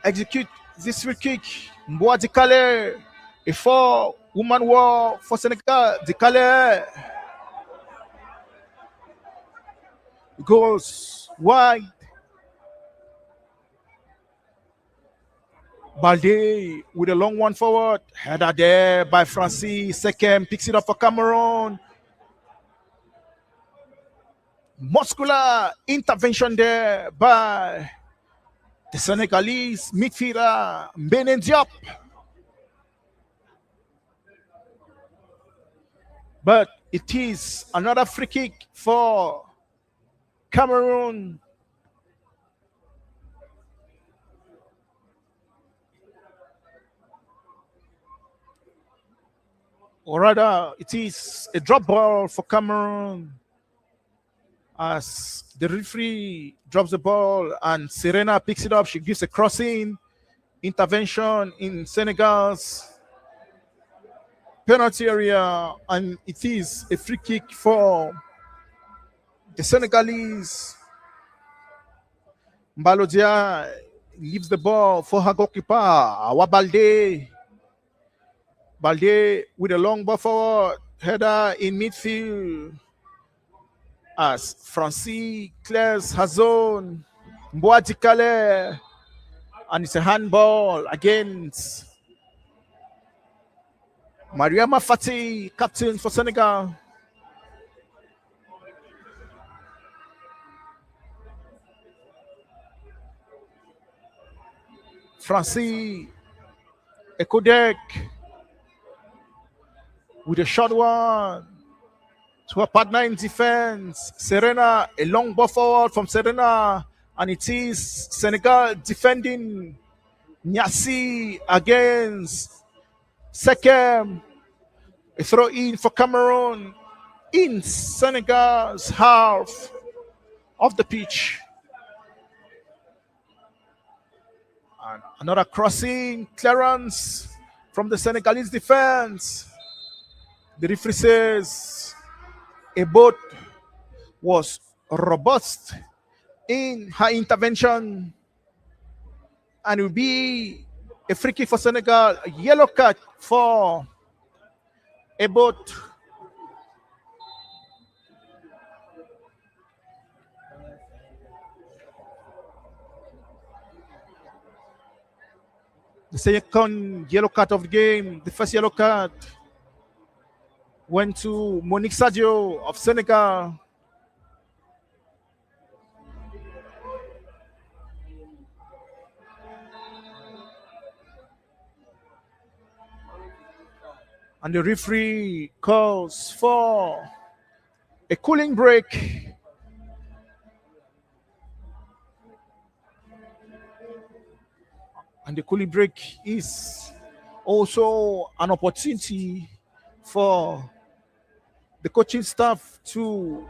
execute this free kick. Mbouadikale, a 4-woman war for Senegal. Dikale goes wide. Balde with a long one forward. Header there by Francis. Second picks it up for Cameroon. Muscular intervention there by the Senegalese midfielder Mbene Diop. But it is another free kick for Cameroon. Or rather, it is a drop ball for Cameroon. As the referee drops the ball and Serena picks it up, she gives a crossing intervention in Senegal's penalty area, and it is a free kick for the Senegalese. Mbalodia leaves the ball for her goalkeeper, Awabalde. Balde with a long ball forward, header in midfield. As Francis clears her zone, Mbouadikale, and it's a handball against Mariama Fati, captain for Senegal. Francis Ekodek with a short one to a partner in defense. Serena, a long ball forward from Serena, and it is Senegal defending. Nyasi against Sekem. A throw in for Cameroon in Senegal's half of the pitch. And another crossing clearance from the Senegalese defense. The referee says a boat was robust in her intervention. and it will be a free kick for Senegal. A yellow card for Ebot. The second yellow card of the game, the first yellow card went to Monique Sadio of Senegal. And the referee calls for a cooling break. And the cooling break is also an opportunity for the coaching staff to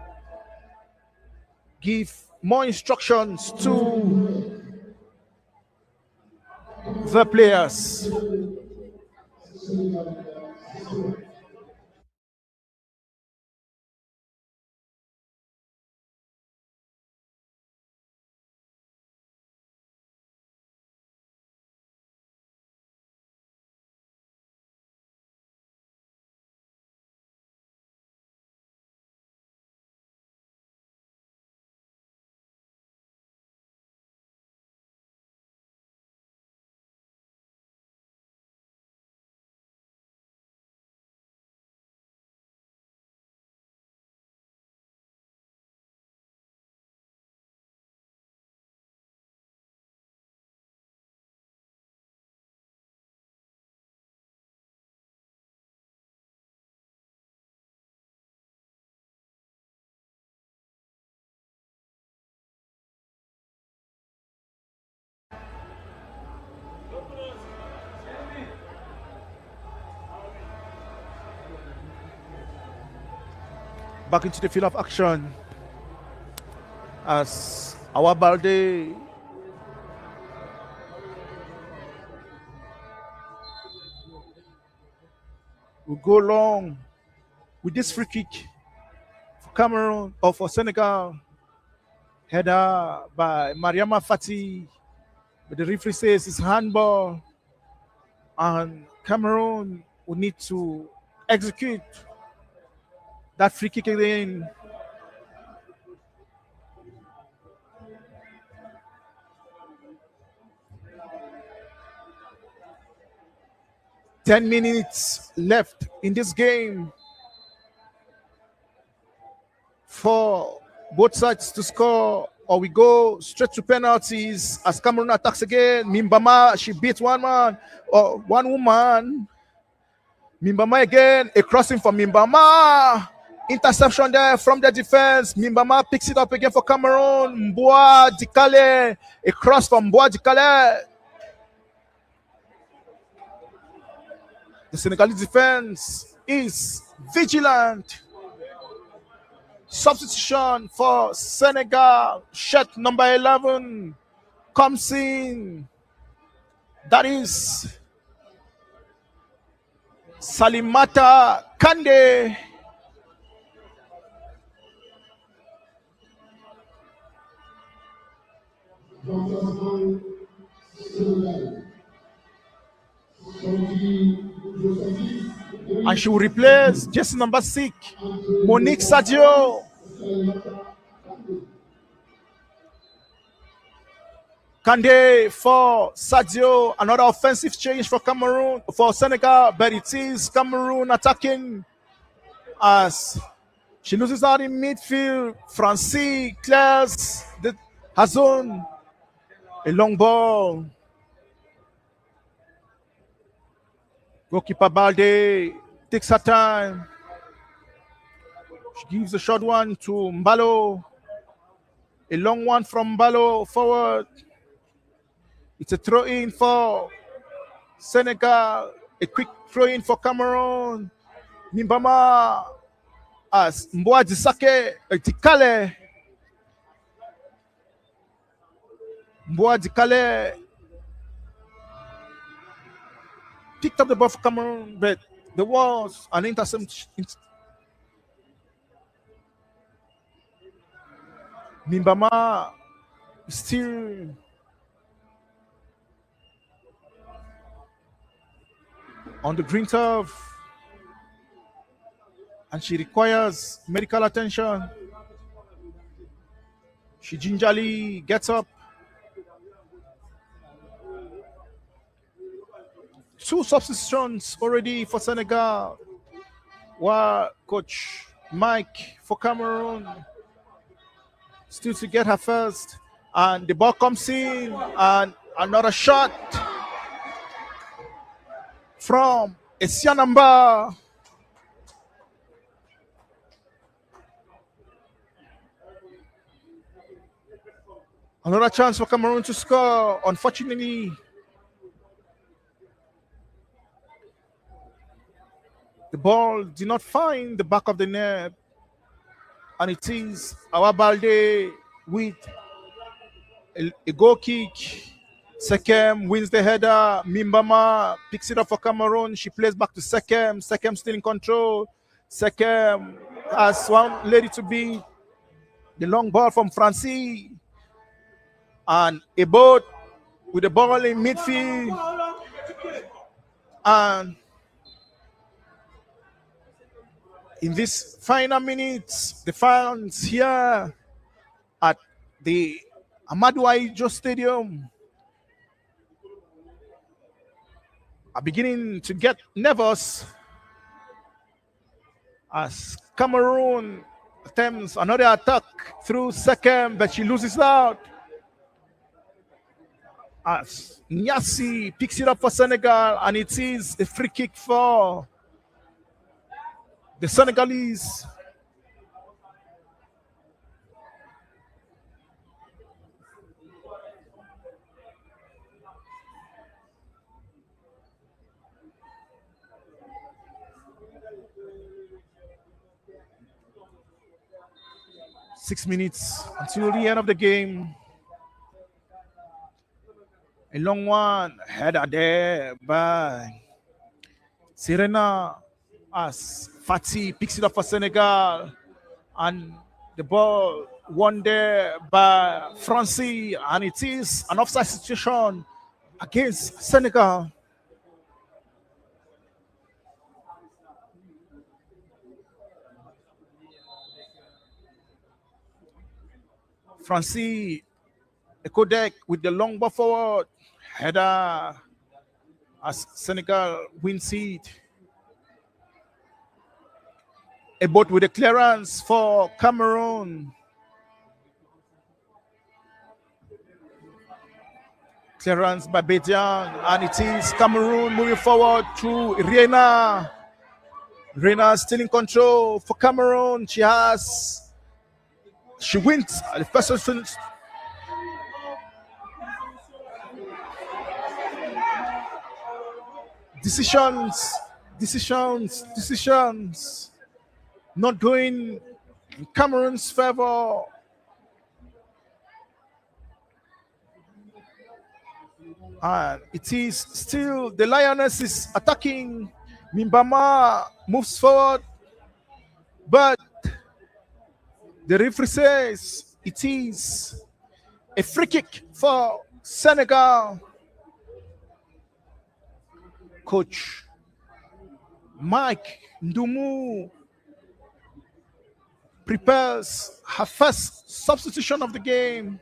give more instructions to the players. Back into the field of action as our Balde will go long with this free kick for Cameroon or for Senegal. Header by Mariama Fati. But the referee says it's handball. And Cameroon will need to execute that free kick again. "10 minutes left in this game for both sides to score, or we go straight to penalties as Cameroon attacks again. Mimbama, she beat one man or one woman. Mimbama again, a crossing for Mimbama. Interception there from the defense. Mimbama picks it up again for Cameroon. Mboa Dikale, a cross from Mboa Dikale. The Senegalese defense is vigilant. Substitution for Senegal. Shirt number 11 comes in. That is Salimata Kande. And she will replace jersey number 6, Monique Sadio. Kande for Sadio. Another offensive change for Cameroon, for Senegal, but it is Cameroon attacking as she loses out in midfield. Francie clears the Hazon. A long ball. Goalkeeper Balde takes her time. She gives a short one to Mbalo. A long one from Mbalo forward. It's a throw in for Senegal. A quick throw in for Cameroon. Mimbama as Mboa Disake Dikale. Mboa Dikale picked up the ball for Cameroon, but there was an interception. Mimbama still on the green turf, and she requires medical attention. She gingerly gets up. Two substitutions already for Senegal, while Coach Mike for Cameroon still to get her first. And the ball comes in, and another shot from Esianamba. Another chance for Cameroon to score. Unfortunately, the ball did not find the back of the net, and it is Awabalde with a goal kick. Sekem wins the header. Mimbama picks it up for Cameroon. She plays back to Sekem. Sekem still in control. Sekem has one lady to beat. The long ball from Francie. And a boat with the ball in midfield. And in these final minutes, the fans here at the Amadou Ahidjo Stadium are beginning to get nervous as Cameroon attempts another attack through Sekem, but she loses out. As Nyasi picks it up for Senegal, and it is a free kick for the Senegalese. Six minutes until the end of the game. A long one, header there by Serena as Fati picks it up for Senegal, and the ball won there by Francie, and it is an offside situation against Senegal. Francie Ekodek with the long ball forward, header as Senegal wins it. A boat with a clearance for Cameroon. Clearance by Bedian, and it is Cameroon moving forward to Reina. Reina still in control for Cameroon. She wins the first decisions not going in Cameroon's favor. And it is still the Lionesses attacking. Mimbama moves forward, but the referee says it is a free kick for Senegal. Coach Mike Ndumu prepares her first substitution of the game.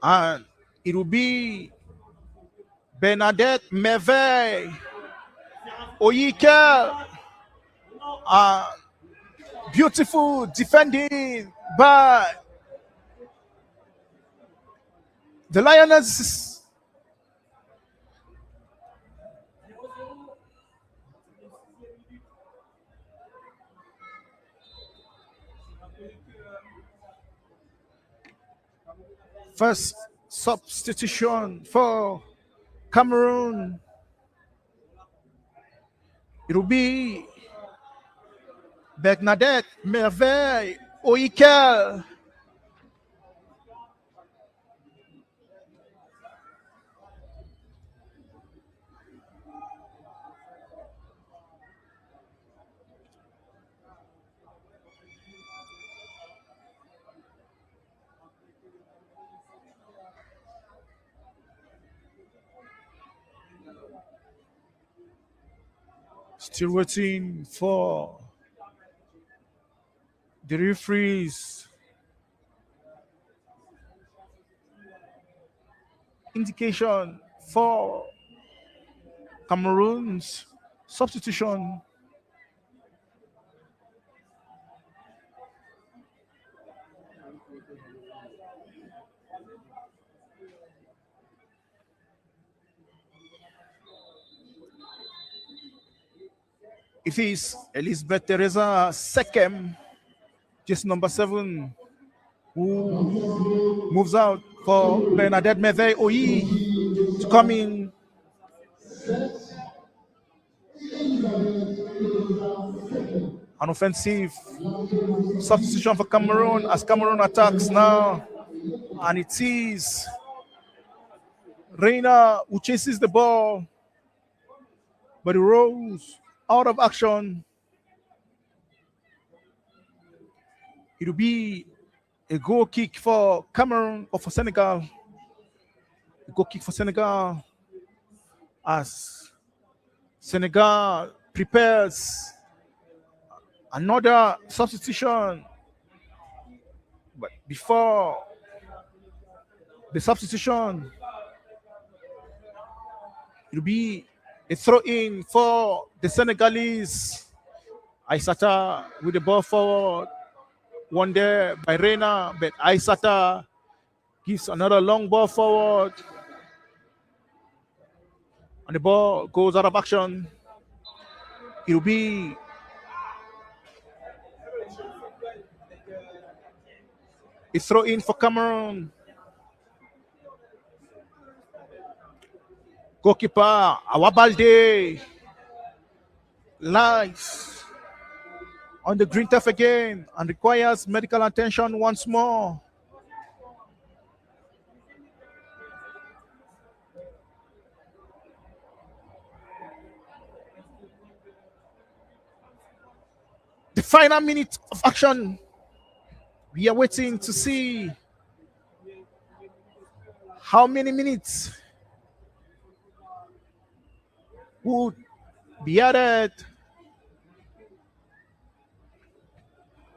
And it will be Bernadette Merveille Oyike. Beautiful defending by the Lionesses. First substitution for Cameroon. It will be Bernadette Merveille Oyike. Still waiting for the referees indication for Cameroon's substitution. It is Elizabeth Teresa Sekem, just number 7, who moves out for Bernadette Merveille Oyi to come in. An offensive substitution for Cameroon as Cameroon attacks now. And it is Reina who chases the ball, but he rolls out of action. It will be a goal kick for Cameroon or for Senegal. A goal kick for Senegal as Senegal prepares another substitution. But before the substitution, it will be a throw-in for the Senegalese. Aissata with the ball forward. One there by Reina, but Aissata gives another long ball forward. And the ball goes out of action. It will be a throw-in for Cameroon. Goalkeeper Awabalde lies on the green turf again and requires medical attention once more. The final minute of action. We are waiting to see how many minutes would be added.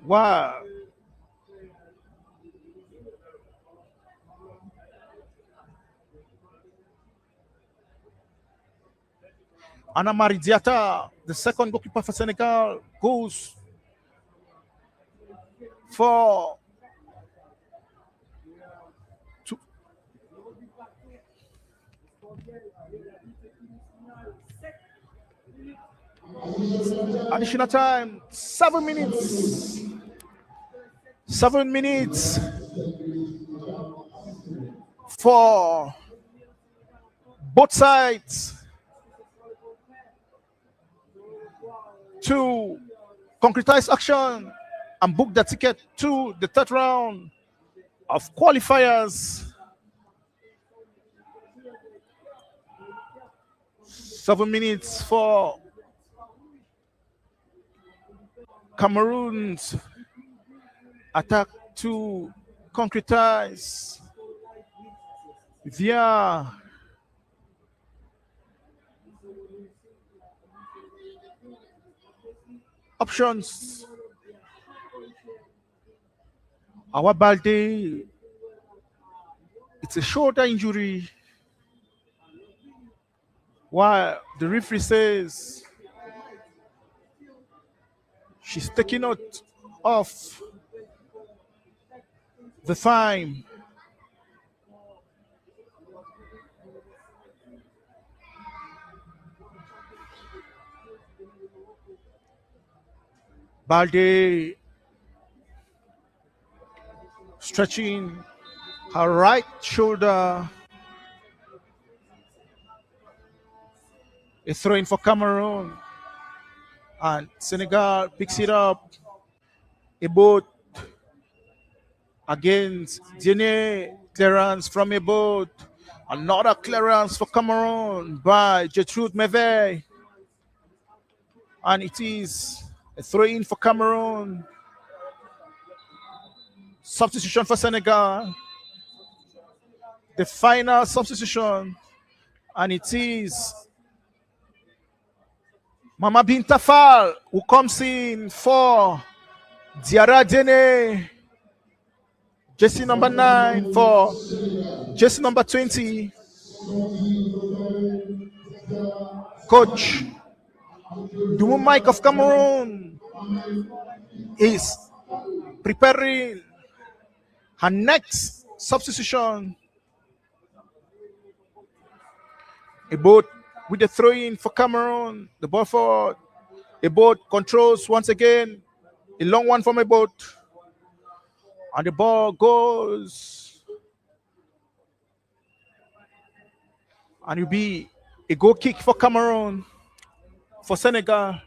Wow. Anna Maridiata, the second goalkeeper for Senegal, goes for additional time, 7 minutes. 7 minutes for both sides to concretize action and book the ticket to the third round of qualifiers. 7 minutes for Cameroon's attack to concretize via options. Awabalde, it's a shoulder injury, while the referee says she's taking note of the time. Balde stretching her right shoulder. A throw in for Cameroon. And Senegal picks it up. A boat against Diene. Clearance from a boat. Another clearance for Cameroon by Gertrude Merveille. And it is a throw in for Cameroon. Substitution for Senegal. The final substitution. And it is Mama Bintafal, who comes in for Diarra Dene. Jersey number 9 for jersey number 20. Coach Dumu Mike of Cameroon is preparing her next substitution. A boat with the throw-in for Cameroon. The ball forward. A boat controls once again. A long one from a boat. And the ball goes. And it will be a goal kick for Cameroon. For Senegal.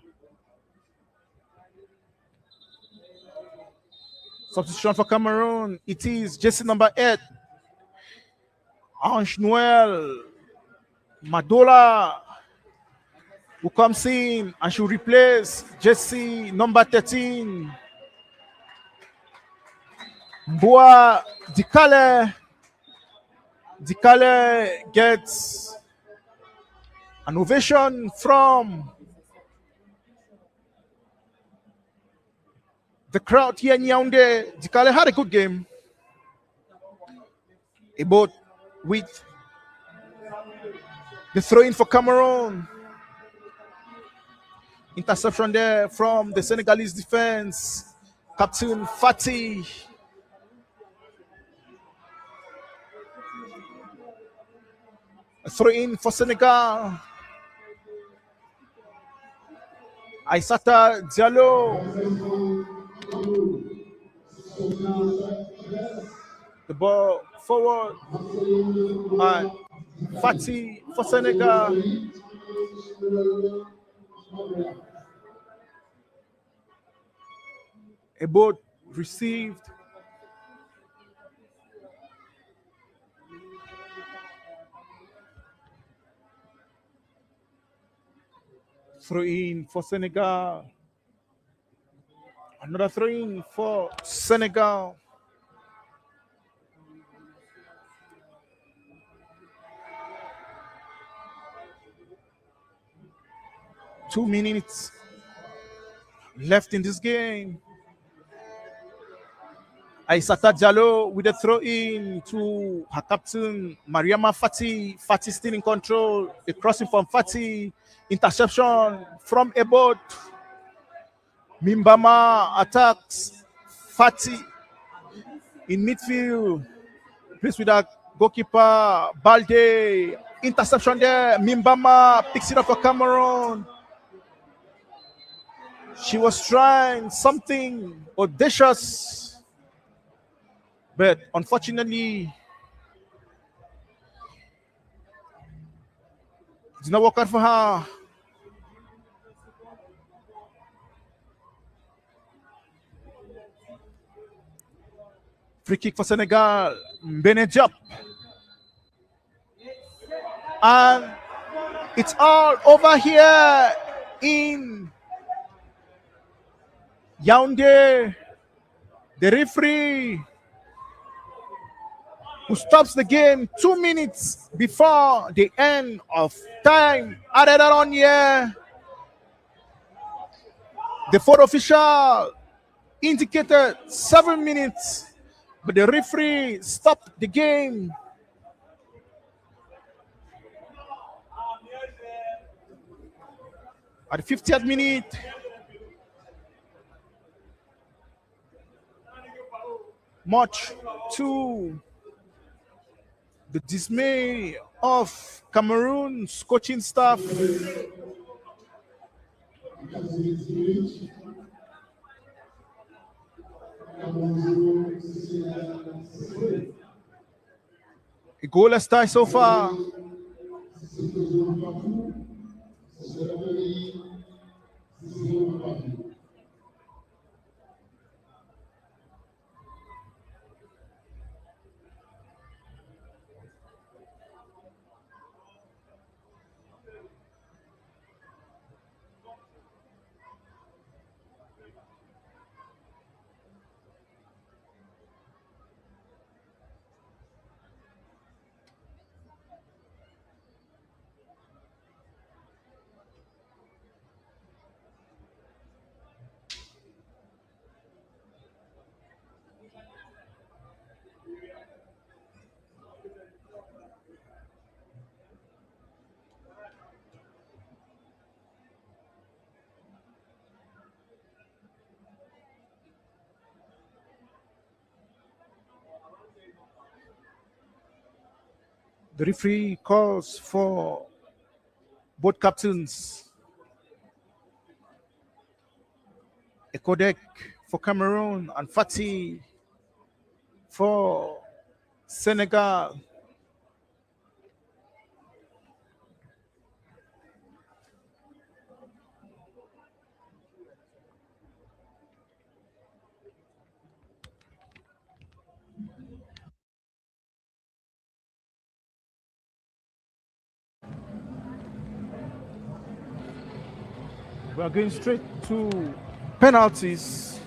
Substitution for Cameroon. It is jersey number 8. Ange Noel Madola, who comes in and should replace jersey number 13. Mbua Dikale. Dikale gets an ovation from the crowd here in Yaoundé. Dikale had a good game. A boat with the throw-in for Cameroon. Interception there from the Senegalese defense. Captain Fati. A throw-in for Senegal. Aissata Diallo. The ball forward. And Fati for Senegal. A boat received. Throw in for Senegal. Another throw in for Senegal. Two minutes left in this game. Aissata Diallo with a throw in to her captain, Mariama Fati. Fati still in control. A crossing from Fati. Interception from a boat. Mimbama attacks Fati in midfield. Plays with a goalkeeper, Balde. Interception there. Mimbama picks it up for Cameroon. She was trying something audacious, but unfortunately, it did not work out for her. Free kick for Senegal. Benejop. And it's all over here in Yaoundé. The referee who stops the game 2 minutes before the end of time added on here. The fourth official indicated 7 minutes, but the referee stopped the game. At the 50th minute, much to the dismay of Cameroon's coaching staff, a goalless tie so far. The referee calls for both captains. Ekodek for Cameroon and Fati for Senegal. We are going straight to penalties.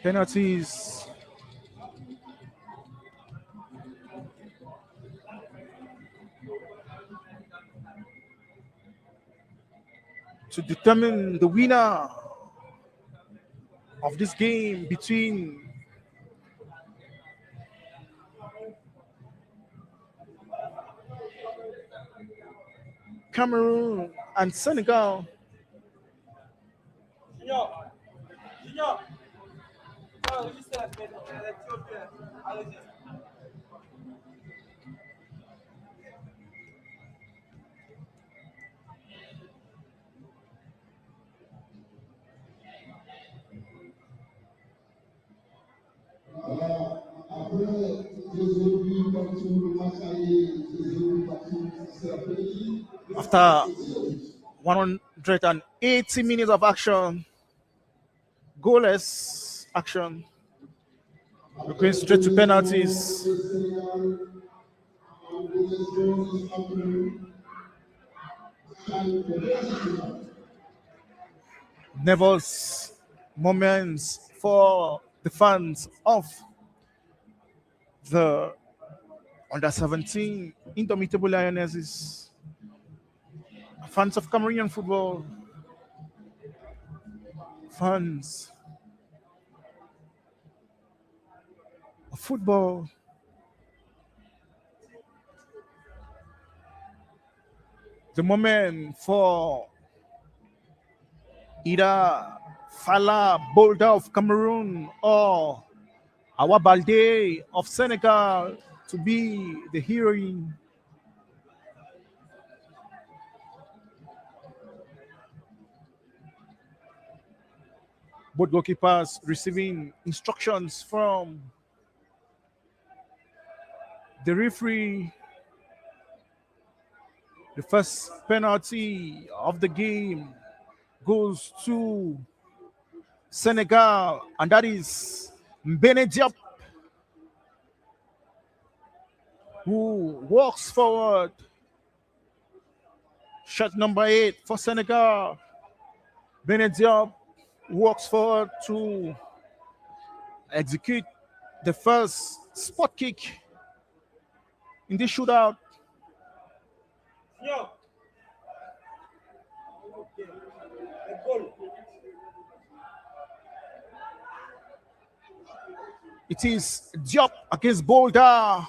Penalties. To determine the winner of this game between Cameroon and Senegal. After 180 minutes of action, goalless action, we're going straight to penalties. Nervous moments for the fans of the under 17 Indomitable Lionesses, fans of Cameroonian football, fans of football. The moment for either Fala Boulder of Cameroon or Awa Balde of Senegal to be the heroine. Both goalkeepers receiving instructions from the referee. The first penalty of the game goes to Senegal, and that is Mbene Diop, who walks forward. Shot number 8 for Senegal. Mbene Diop walks forward to execute the first spot kick in this shootout. It is Diop against Boulder.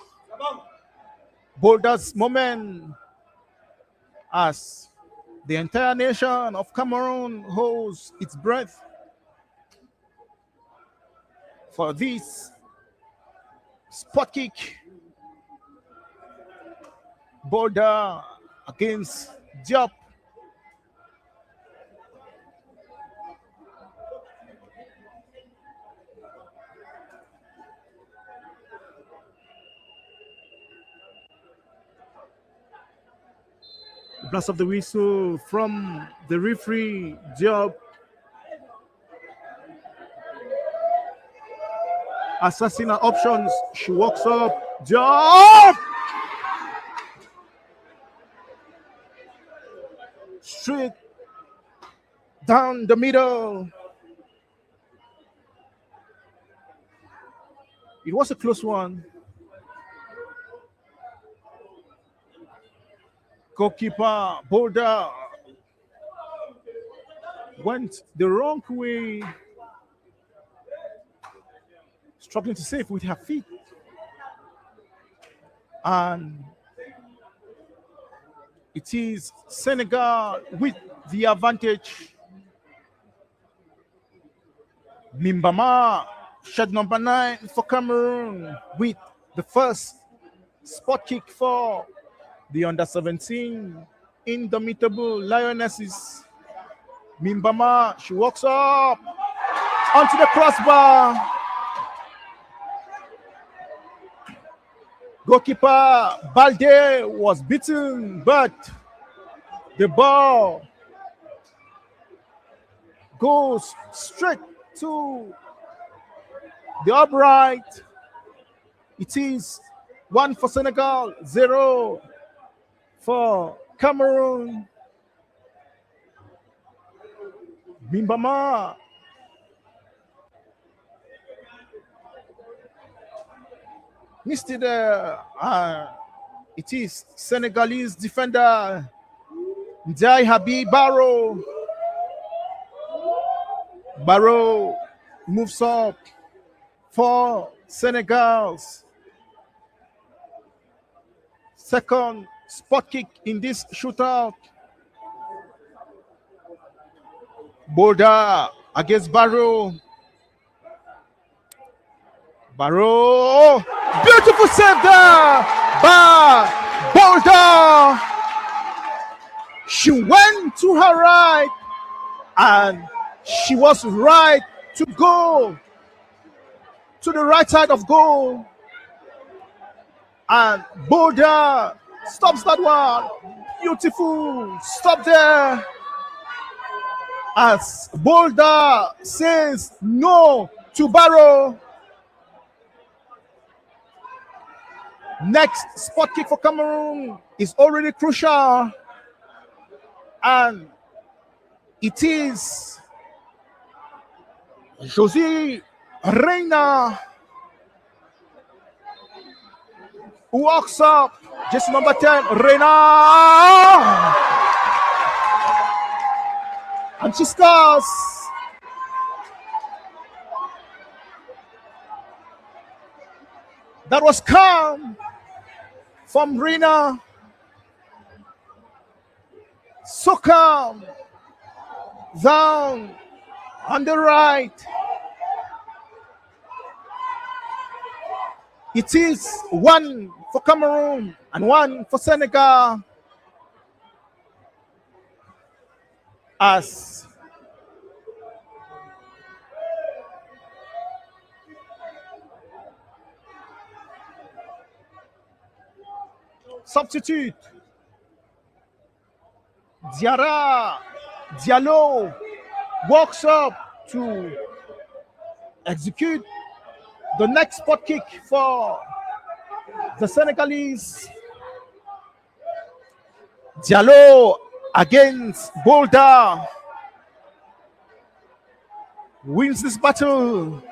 Boulder's moment as the entire nation of Cameroon holds its breath for this spot kick. Boulder against Diop. Blast of the whistle from the referee, Diop. Assassin options. She walks up. Diop! Straight down the middle. It was a close one. Goalkeeper Boulder went the wrong way, struggling to save with her feet. And it is Senegal with the advantage. Mimbama, shot number 9 for Cameroon with the first spot kick for the under-17 indomitable Lionesses. Mimbama, she walks up onto the crossbar. Goalkeeper Balde was beaten, but the ball goes straight to the upright. It is 1 for Senegal, 0 for Cameroon. Mimbama missed it there. It is Senegalese defender Ndiaye Habib Barrow. Barrow moves up for Senegal's second spot kick in this shootout. Boulder against Barrow. Barrow, beautiful save there by Boulder. She went to her right and she was right to go to the right side of goal. And Boulder stops that one. Beautiful stop there. As Boulder says no to Barrow. Next spot kick for Cameroon is already crucial. And it is Josie Reina who walks up. Just number 10, Reina. And she scores. That was calm from Reina. So calm. Down on the right. It is 1 for Cameroon and 1 for Senegal. As substitute Diallo walks up to execute the next spot kick for the Senegalese. Diallo against Boulder wins this battle.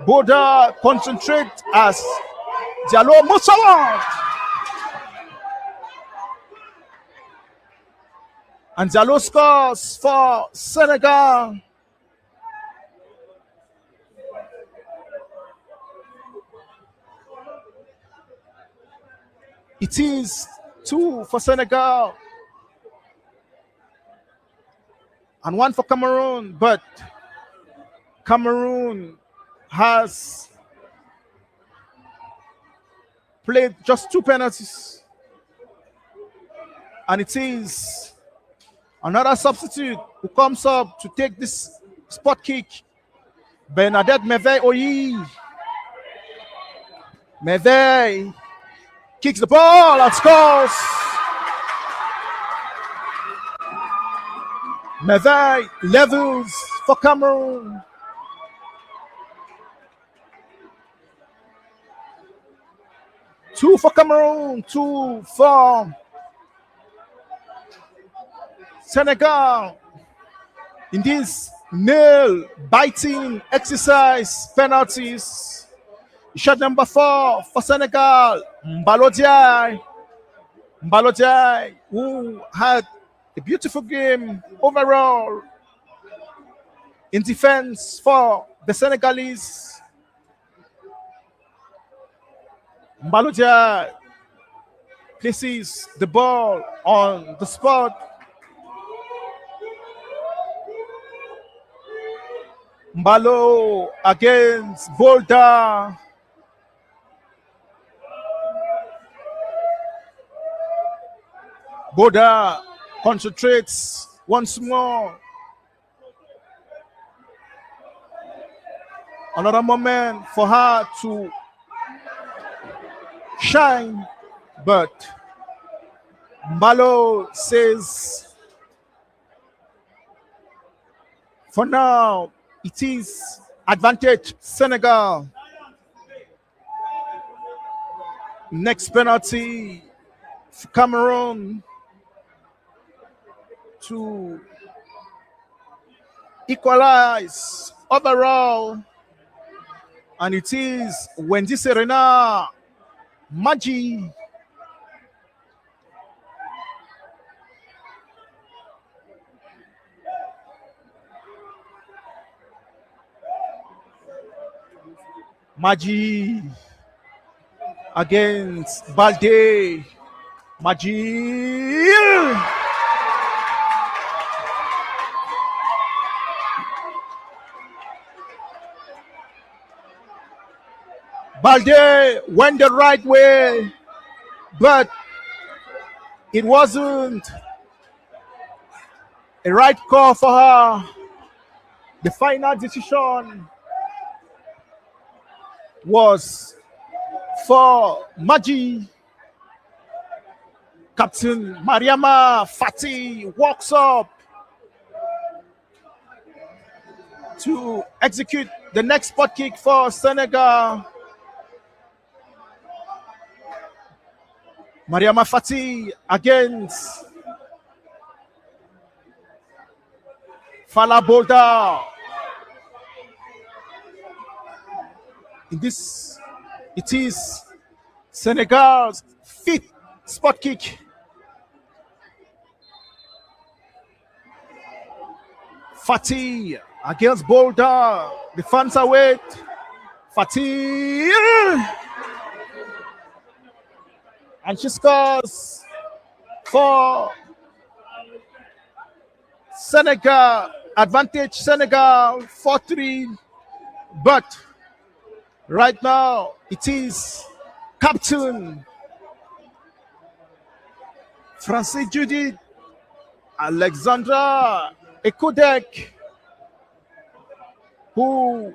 Boulder concentrates as Diallo moves forward. And Diallo scores for Senegal. It is 2 for Senegal and 1 for Cameroon, but Cameroon has played just 2 penalties. And it is another substitute who comes up to take this spot kick. Bernadette Merveille-Oyi. Merveille kicks the ball and scores. Merveille levels for Cameroon. Two for Cameroon, 2 for Senegal. In this nail-biting exercise, penalties. Shot number 4 for Senegal, Mbalodiai. Mbalodiai, who had A beautiful game overall in defense for the Senegalese. Mbalodia places the ball on the spot. Mbalo against Boulder. Boulder concentrates once more. Another moment for her to shine, but Mbalo says, for now, it is advantage Senegal. Next penalty for Cameroon to equalize overall. And it is Wendy Serena Magi. Magi against Balde. Magi. Balde went the right way, but it wasn't a right call for her. The final decision was for Magi. Captain Mariama Fati walks up to execute the next spot kick for Senegal. Mariama Fati against Fala Boulder. In this, it is Senegal's fifth spot kick. Fatih against Boulder. The fans are wait. Fatih. And she scores for Senegal. Advantage Senegal 4-3. But right now it is Captain Francis Judith Alexandra Ekodek who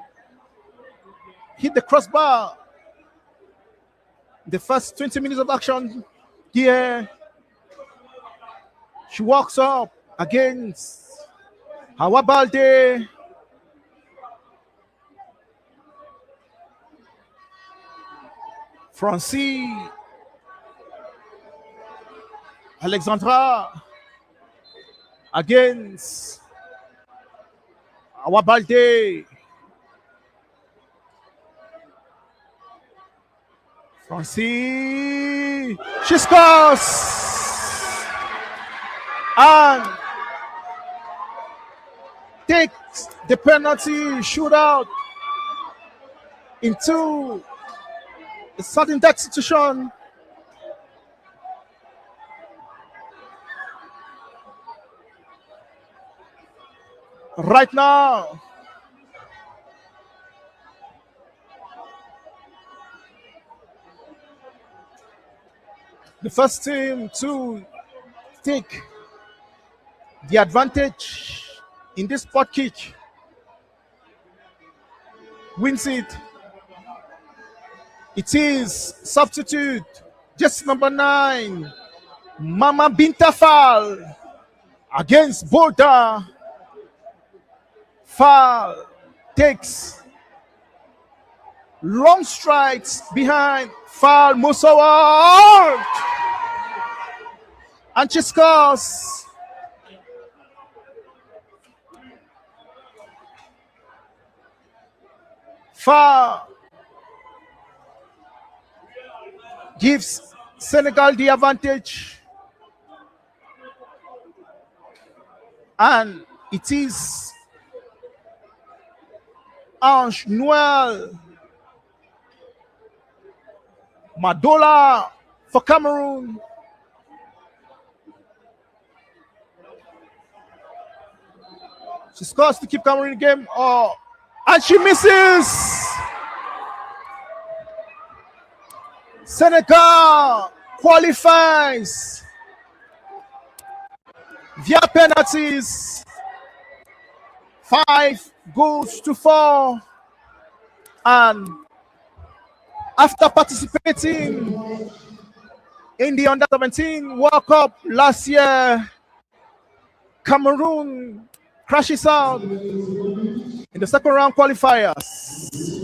hit the crossbar the first 20 minutes of action here. She walks up against Hawa Balde. Francis Alexandra against Hawa Balde. Francis, she scores and takes the penalty shootout into a sudden death situation. Right now, the first team to take the advantage in this spot kick wins it. It is substitute, just number 9, Mama Binta Fall against Boulder. Fall takes long strides behind. Fall moves forward and she scores. Fall gives Senegal the advantage. And it is Ange Noel Madola for Cameroon. She scores to keep Cameroon in the game. Oh, and she misses. Senegal qualifies via penalties. 5 goals to 4. And after participating in the Under-17 World Cup last year, Cameroon crashes out in the second round qualifiers.